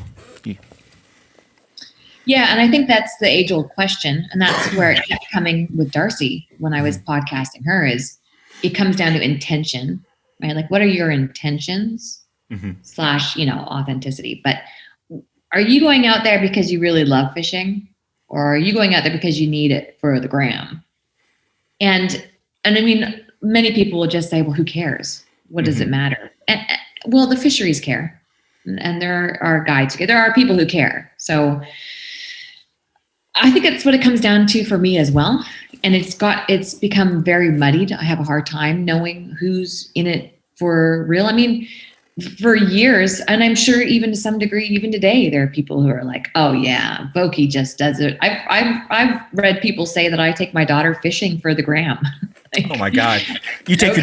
Yeah, and I think that's the age-old question, and that's where it kept coming with Darcy when I was podcasting her, is it comes down to intention, right? Like, what are your intentions / authenticity? But are you going out there because you really love fishing, or are you going out there because you need it for the gram? And I mean, many people will just say, well, who cares? What does it matter? And, well, the fisheries care, and there are guides. There are people who care. So I think that's what it comes down to for me as well. And it's become very muddied. I have a hard time knowing who's in it for real. I mean, for years, and I'm sure even to some degree, even today, there are people who are like, "Oh yeah, Vokey just does it." I've read people say that I take my daughter fishing for the gram. Like, oh my God, you take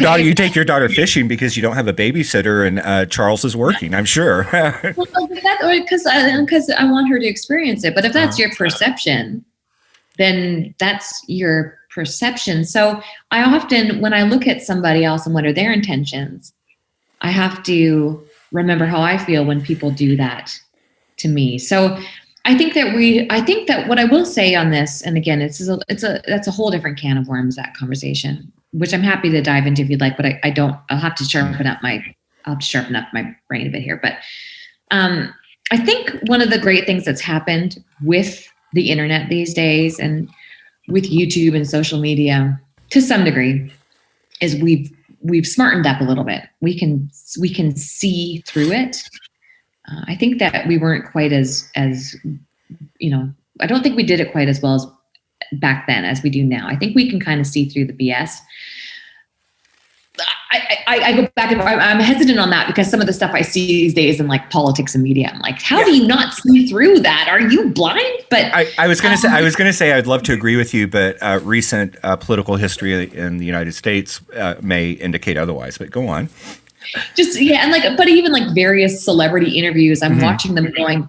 your daughter fishing because you don't have a babysitter and Charles is working. I'm sure. Well, because I want her to experience it. But if that's your perception, then that's your perception. So I often, when I look at somebody else and what are their intentions, I have to remember how I feel when people do that to me. So I think that what I will say on this, and again, that's a whole different can of worms, that conversation, which I'm happy to dive into if you'd like, but I'll have to sharpen up my brain a bit here. But I think one of the great things that's happened with the internet these days and with YouTube and social media to some degree is we've smartened up a little bit. We can see through it. I think that we weren't quite as I don't think we did it quite as well as back then as we do now. I think we can kind of see through the BS. I go back and I'm hesitant on that because some of the stuff I see these days in like politics and media, I'm like, how do you not see through that? Are you blind? But I was going to say I'd love to agree with you, but recent political history in the United States may indicate otherwise. But go on. But even like various celebrity interviews, I'm watching them going,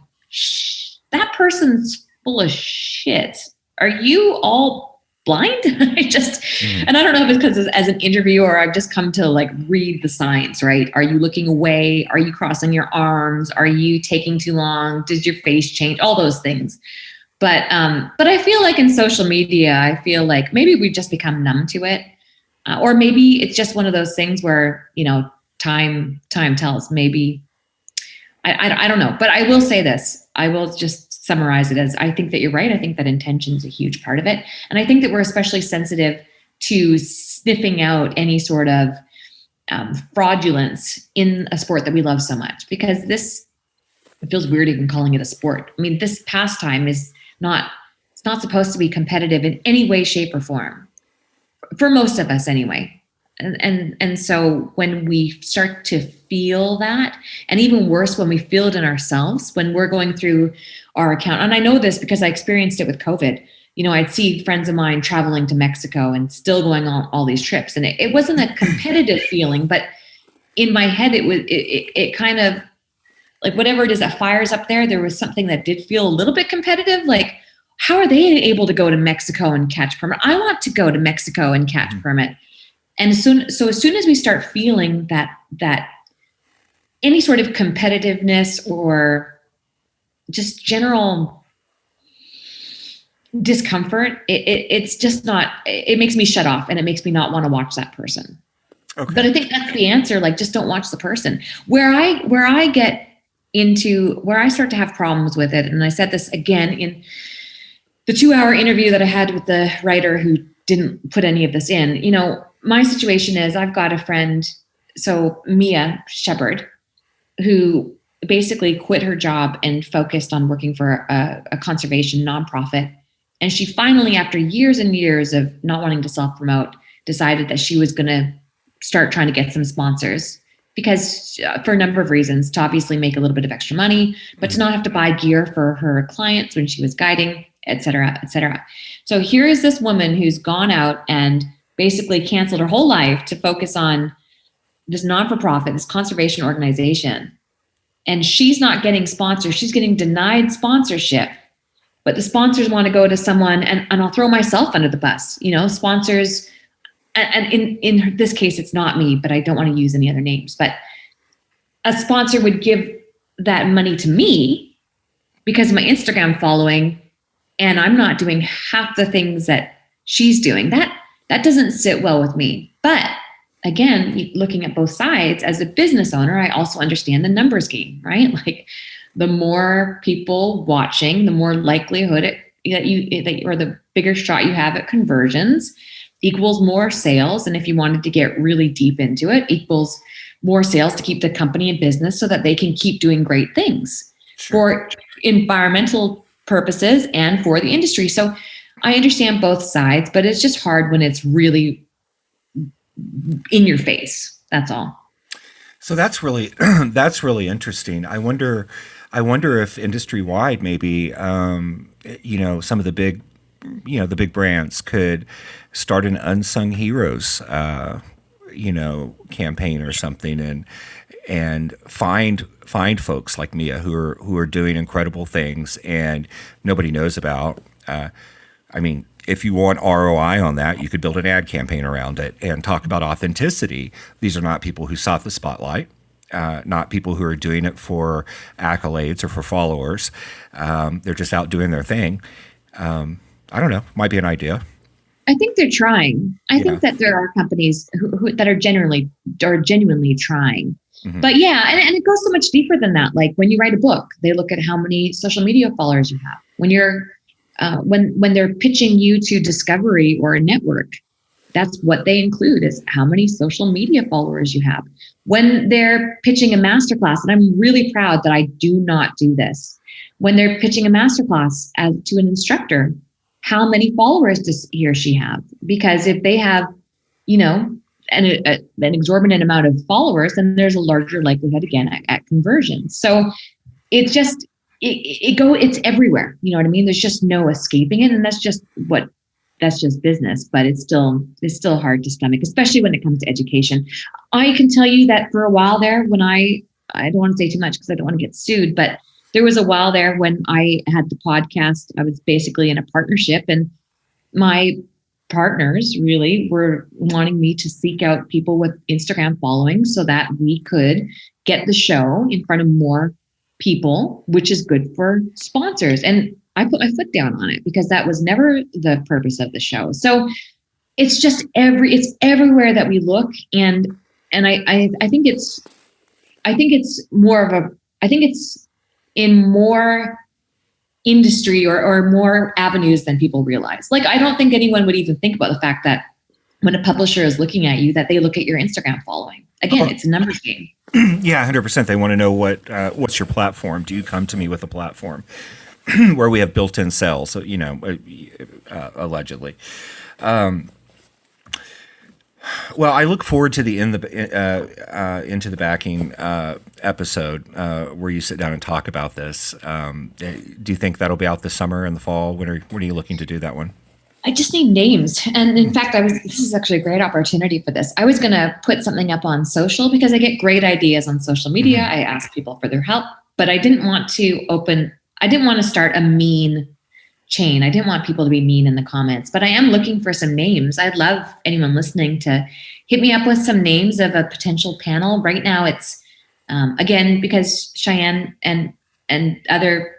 that person's full of shit. Are you all blind. And I don't know if it's because as an interviewer, I've just come to like read the signs, right? Are you looking away? Are you crossing your arms? Are you taking too long? Did your face change? All those things. But I feel like in social media, I feel like maybe we've just become numb to it. Or maybe it's just one of those things where, time tells. Maybe, I don't know. But I will say this. I will just summarize it as, I think that you're right. I think that intention is a huge part of it. And I think that we're especially sensitive to sniffing out any sort of fraudulence in a sport that we love so much. Because it feels weird even calling it a sport. I mean, this pastime it's not supposed to be competitive in any way, shape, or form. For most of us anyway. And so when we start to feel that, and even worse, when we feel it in ourselves, when we're going through our account, and I know this because I experienced it with COVID, I'd see friends of mine traveling to Mexico and still going on all these trips. And it wasn't a competitive feeling, but in my head, it kind of like whatever it is that fires up there was something that did feel a little bit competitive. Like, how are they able to go to Mexico and catch permit? I want to go to Mexico and catch permit. And as soon as we start feeling that any sort of competitiveness or just general discomfort, it's just not, it makes me shut off and it makes me not want to watch that person. Okay. But I think that's the answer. Like, just don't watch the person. Where I get into, where I start to have problems with it, and I said this again in the 2-hour interview that I had with the writer who didn't put any of this in, my situation is I've got a friend, so Mia Shepard, who basically quit her job and focused on working for a conservation nonprofit. And she finally, after years and years of not wanting to self-promote, decided that she was going to start trying to get some sponsors because for a number of reasons, to obviously make a little bit of extra money, but to not have to buy gear for her clients when she was guiding, et cetera, et cetera. So here is this woman who's gone out and basically canceled her whole life to focus on this non-for-profit, this conservation organization. And she's not getting sponsors. She's getting denied sponsorship. But the sponsors want to go to someone, and I'll throw myself under the bus, sponsors. And in this case, it's not me, but I don't want to use any other names. But a sponsor would give that money to me because of my Instagram following, and I'm not doing half the things that she's doing. That doesn't sit well with me. But again, looking at both sides, as a business owner, I also understand the numbers game, right? Like, the more people watching, the more likelihood or the bigger shot you have at conversions equals more sales. And if you wanted to get really deep into it, equals more sales to keep the company in business so that they can keep doing great things for environmental purposes and for the industry. So I understand both sides, but it's just hard when it's really in your face. That's all. So that's really interesting. I wonder if industry wide, maybe some of the big brands could start an unsung heroes campaign or something, and find folks like Mia who are doing incredible things and nobody knows about. If you want ROI on that, you could build an ad campaign around it and talk about authenticity. These are not people who sought the spotlight, not people who are doing it for accolades or for followers. They're just out doing their thing. I don't know. Might be an idea. I think they're trying. I think that there are companies who that are genuinely trying. Mm-hmm. But yeah, and it goes so much deeper than that. Like when you write a book, they look at how many social media followers you have. When you're when they're pitching you to Discovery or a network, that's what they include is how many social media followers you have. When they're pitching a masterclass, and I'm really proud that I do not do this. When they're pitching a masterclass to an instructor, how many followers does he or she have? Because if they have, an exorbitant amount of followers, then there's a larger likelihood again at conversion. So it's just, it's everywhere. You know what I mean? There's just no escaping it. And that's just business, but it's still hard to stomach, especially when it comes to education. I can tell you that for a while there, when I don't want to say too much because I don't want to get sued, but there was a while there when I had the podcast, I was basically in a partnership, and my partners really were wanting me to seek out people with Instagram following so that we could get the show in front of more people, which is good for sponsors. And I put my foot down on it because that was never the purpose of the show. So it's just it's everywhere that we look. And I think it's in more industry or more avenues than people realize. Like, I don't think anyone would even think about the fact that when a publisher is looking at you, that they look at your Instagram following. Again, it's a numbers game. Yeah, 100%. They want to know what's your platform. Do you come to me with a platform where we have built-in sales? So, allegedly. Well, I look forward to the Into the Backing episode where you sit down and talk about this. Do you think that'll be out this summer and the fall? When are you looking to do that one? I just need names. And in fact, this is actually a great opportunity for this. I was going to put something up on social because I get great ideas on social media. Mm-hmm. I ask people for their help, but I didn't want to start a mean chain. I didn't want people to be mean in the comments, but I am looking for some names. I'd love anyone listening to hit me up with some names of a potential panel. Right now it's, again, because Cheyenne and other,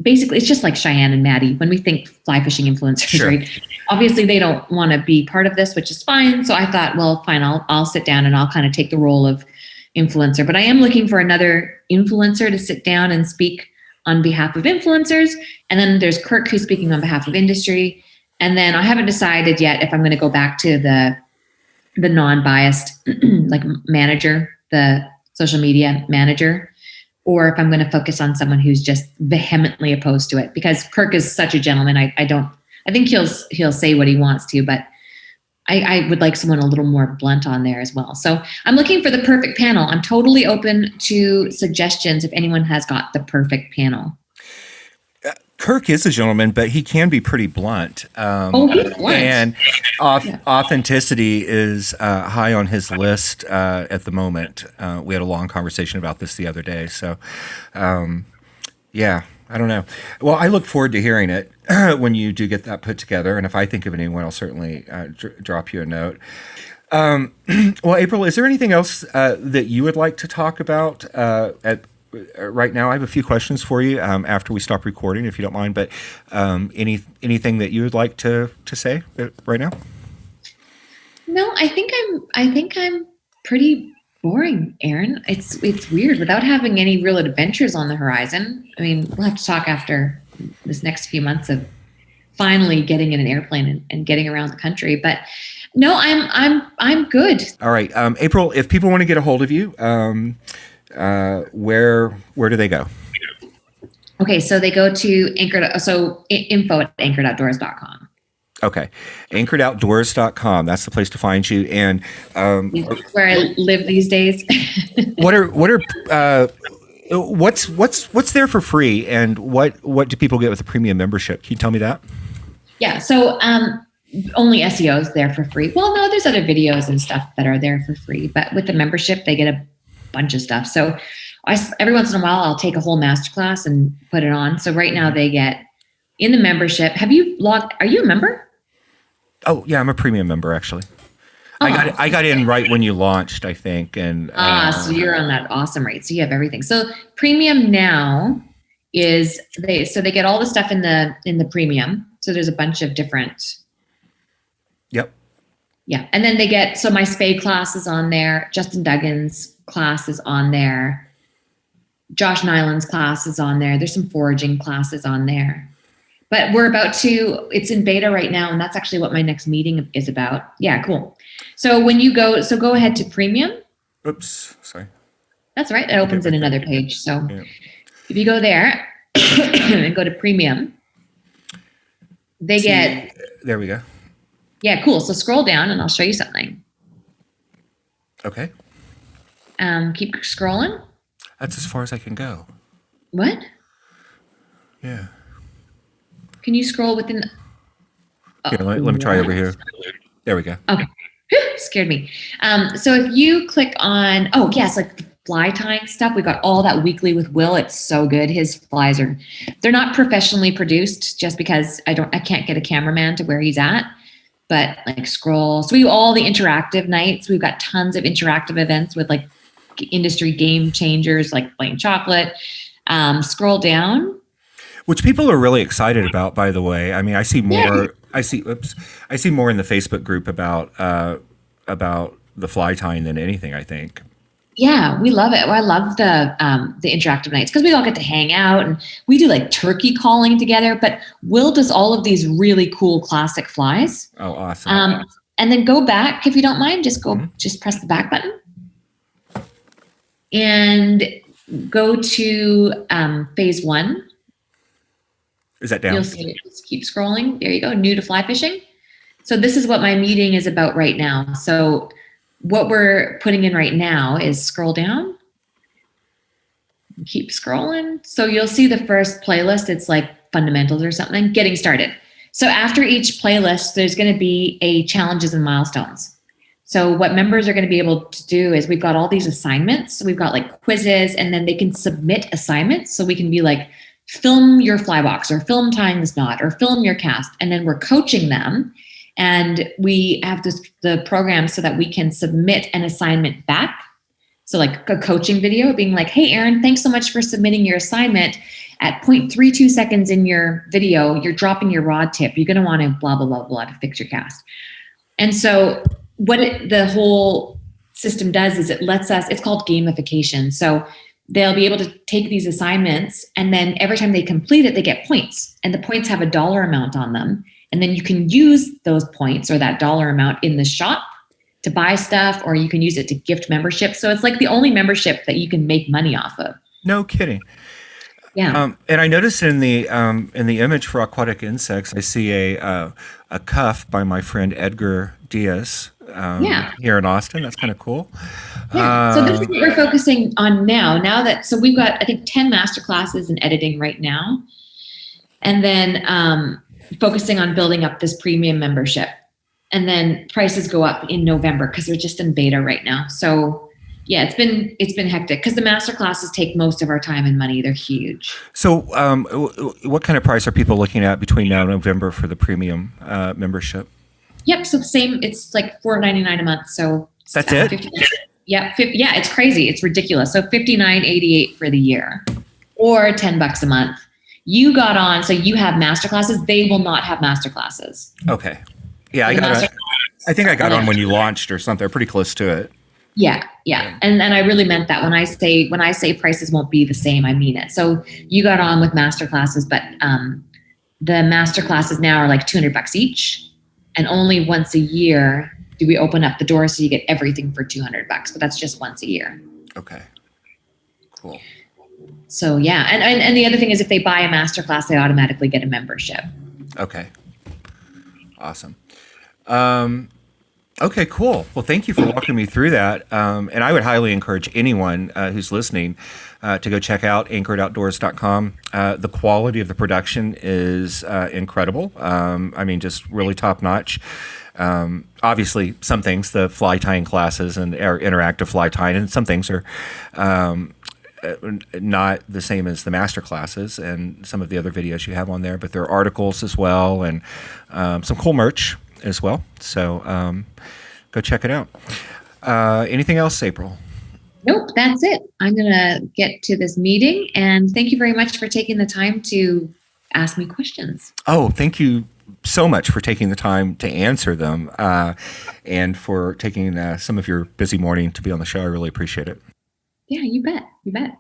basically it's just like Cheyenne and Maddie when we think fly fishing influencers, sure. Right? Obviously they don't want to be part of this, which is fine. So I thought, well, fine, I'll sit down and I'll kind of take the role of influencer, but I am looking for another influencer to sit down and speak on behalf of influencers. And then there's Kirk, who's speaking on behalf of industry. And then I haven't decided yet if I'm going to go back to the non-biased like manager, the social media manager, or if I'm going to focus on someone who's just vehemently opposed to it, because Kirk is such a gentleman. I think he'll say what he wants to, but I would like someone a little more blunt on there as well. So I'm looking for the perfect panel. I'm totally open to suggestions if anyone has got the perfect panel. Kirk is a gentleman, but he can be pretty blunt. He's blunt. And authenticity is high on his list at the moment. We had a long conversation about this the other day. So, yeah. I don't know. Well, I look forward to hearing it when you do get that put together. And if I think of anyone, I'll certainly drop you a note. Well, April, is there anything else that you would like to talk about right now? I have a few questions for you after we stop recording, if you don't mind. But anything that you would like to say right now? No, I think I'm pretty boring, Aaron. It's weird without having any real adventures on the horizon. I mean, we'll have to talk after this next few months of finally getting in an airplane and getting around the country. But no, I'm good. All right, April, if people want to get a hold of you, where do they go? Okay, so they go to info@anchoredoutdoors.com. Okay. Anchoredoutdoors.com. That's the place to find you. And where I live these days. what's there for free, and what do people get with a premium membership? Can you tell me that? Yeah. So only SEO is there for free. Well, no, there's other videos and stuff that are there for free, but with the membership, they get a bunch of stuff. So every once in a while, I'll take a whole masterclass and put it on. So right now they get in the membership. Are you a member? Oh yeah, I'm a premium member actually. Oh. I got in right when you launched, I think, and so you're on that awesome rate. So you have everything. So premium now is they get all the stuff in the premium. So there's a bunch of different. Yep. Yeah, and then they get my spay class is on there. Justin Duggan's class is on there. Josh Nyland's class is on there. There's some foraging classes on there. But it's in beta right now, and that's actually what my next meeting is about. Yeah, cool. So when you go ahead to premium. Oops, sorry. That's right. It opens in another page. So if you go there and go to premium, there we go. Yeah, cool. So scroll down and I'll show you something. Okay. Keep scrolling. That's as far as I can go. What? Yeah. Can you scroll within? Here, let me try over here. There we go. Okay. Scared me. So if you click on, like the fly tying stuff, we got all that weekly with Will. It's so good. His flies they're not professionally produced just because I can't get a cameraman to where he's at. but like scroll. So we do all the interactive nights. We've got tons of interactive events with like industry game changers, like playing chocolate. Scroll down. Which people are really excited about, by the way. I mean, I see more. Yeah. I see more in the Facebook group about the fly tying than anything, I think. Yeah, we love it. I love the interactive nights because we all get to hang out and we do like turkey calling together. But Will does all of these really cool classic flies. Oh, awesome! And then go back if you don't mind. Just just press the back button and go to phase 1. Is that down? You'll see it. Just keep scrolling. There you go. New to fly fishing. So this is what my meeting is about right now. So what we're putting in right now is scroll down. Keep scrolling. So you'll see the first playlist. It's like fundamentals or something. Getting started. So after each playlist, there's going to be a challenges and milestones. So what members are going to be able to do is we've got all these assignments. We've got like quizzes, and then they can submit assignments. So we can be like, film your fly box or film tying this knot or film your cast. And then we're coaching them. And we have the program so that we can submit an assignment back. So like a coaching video being like, hey, Aaron, thanks so much for submitting your assignment. At 0.32 seconds in your video, you're dropping your rod tip. You're going to want to blah, blah, blah, blah to fix your cast. And so what the whole system does is it lets us, it's called gamification. So they'll be able to take these assignments, and then every time they complete it, they get points, and the points have a dollar amount on them. And then you can use those points or that dollar amount in the shop to buy stuff, or you can use it to gift membership. So it's like the only membership that you can make money off of. No kidding. Yeah. And I noticed in the image for aquatic insects, I see a cuff by my friend Edgar Diaz here in Austin. That's kind of cool. Yeah. So this is what we're focusing on now. So we've got, I think, 10 master classes in editing right now. And then focusing on building up this premium membership. And then prices go up in November because we're just in beta right now. So yeah, it's been hectic because the master classes take most of our time and money. They're huge. So what kind of price are people looking at between now and November for the premium membership? Yep. So the same, it's like $4.99 a month. So that's it? Yeah, it's crazy. It's ridiculous. So $59.88 for the year or $10 a month. You got on, so you have master classes. They will not have master classes. Okay. Yeah, I think I got on when you launched or something, pretty close to it. Yeah. And I really meant that when I say prices won't be the same, I mean it. So you got on with master classes, but the master classes now are like $200 each, and only once a year do we open up the door so you get everything for $200, but that's just once a year. Okay. Cool. So yeah, and the other thing is if they buy a master class, they automatically get a membership. Okay. Awesome. Okay, cool. Well, thank you for walking me through that. And I would highly encourage anyone who's listening to go check out anchoredoutdoors.com. The quality of the production is incredible. I mean, just really top notch. Obviously, some things, the fly tying classes and interactive fly tying, and some things are not the same as the master classes and some of the other videos you have on there, but there are articles as well and some cool merch as well. So go check it out. Anything else, April? Nope, that's it. I'm going to get to this meeting, and thank you very much for taking the time to ask me questions. Oh, thank you so much for taking the time to answer them and for taking some of your busy morning to be on the show. I really appreciate it. Yeah, you bet. You bet.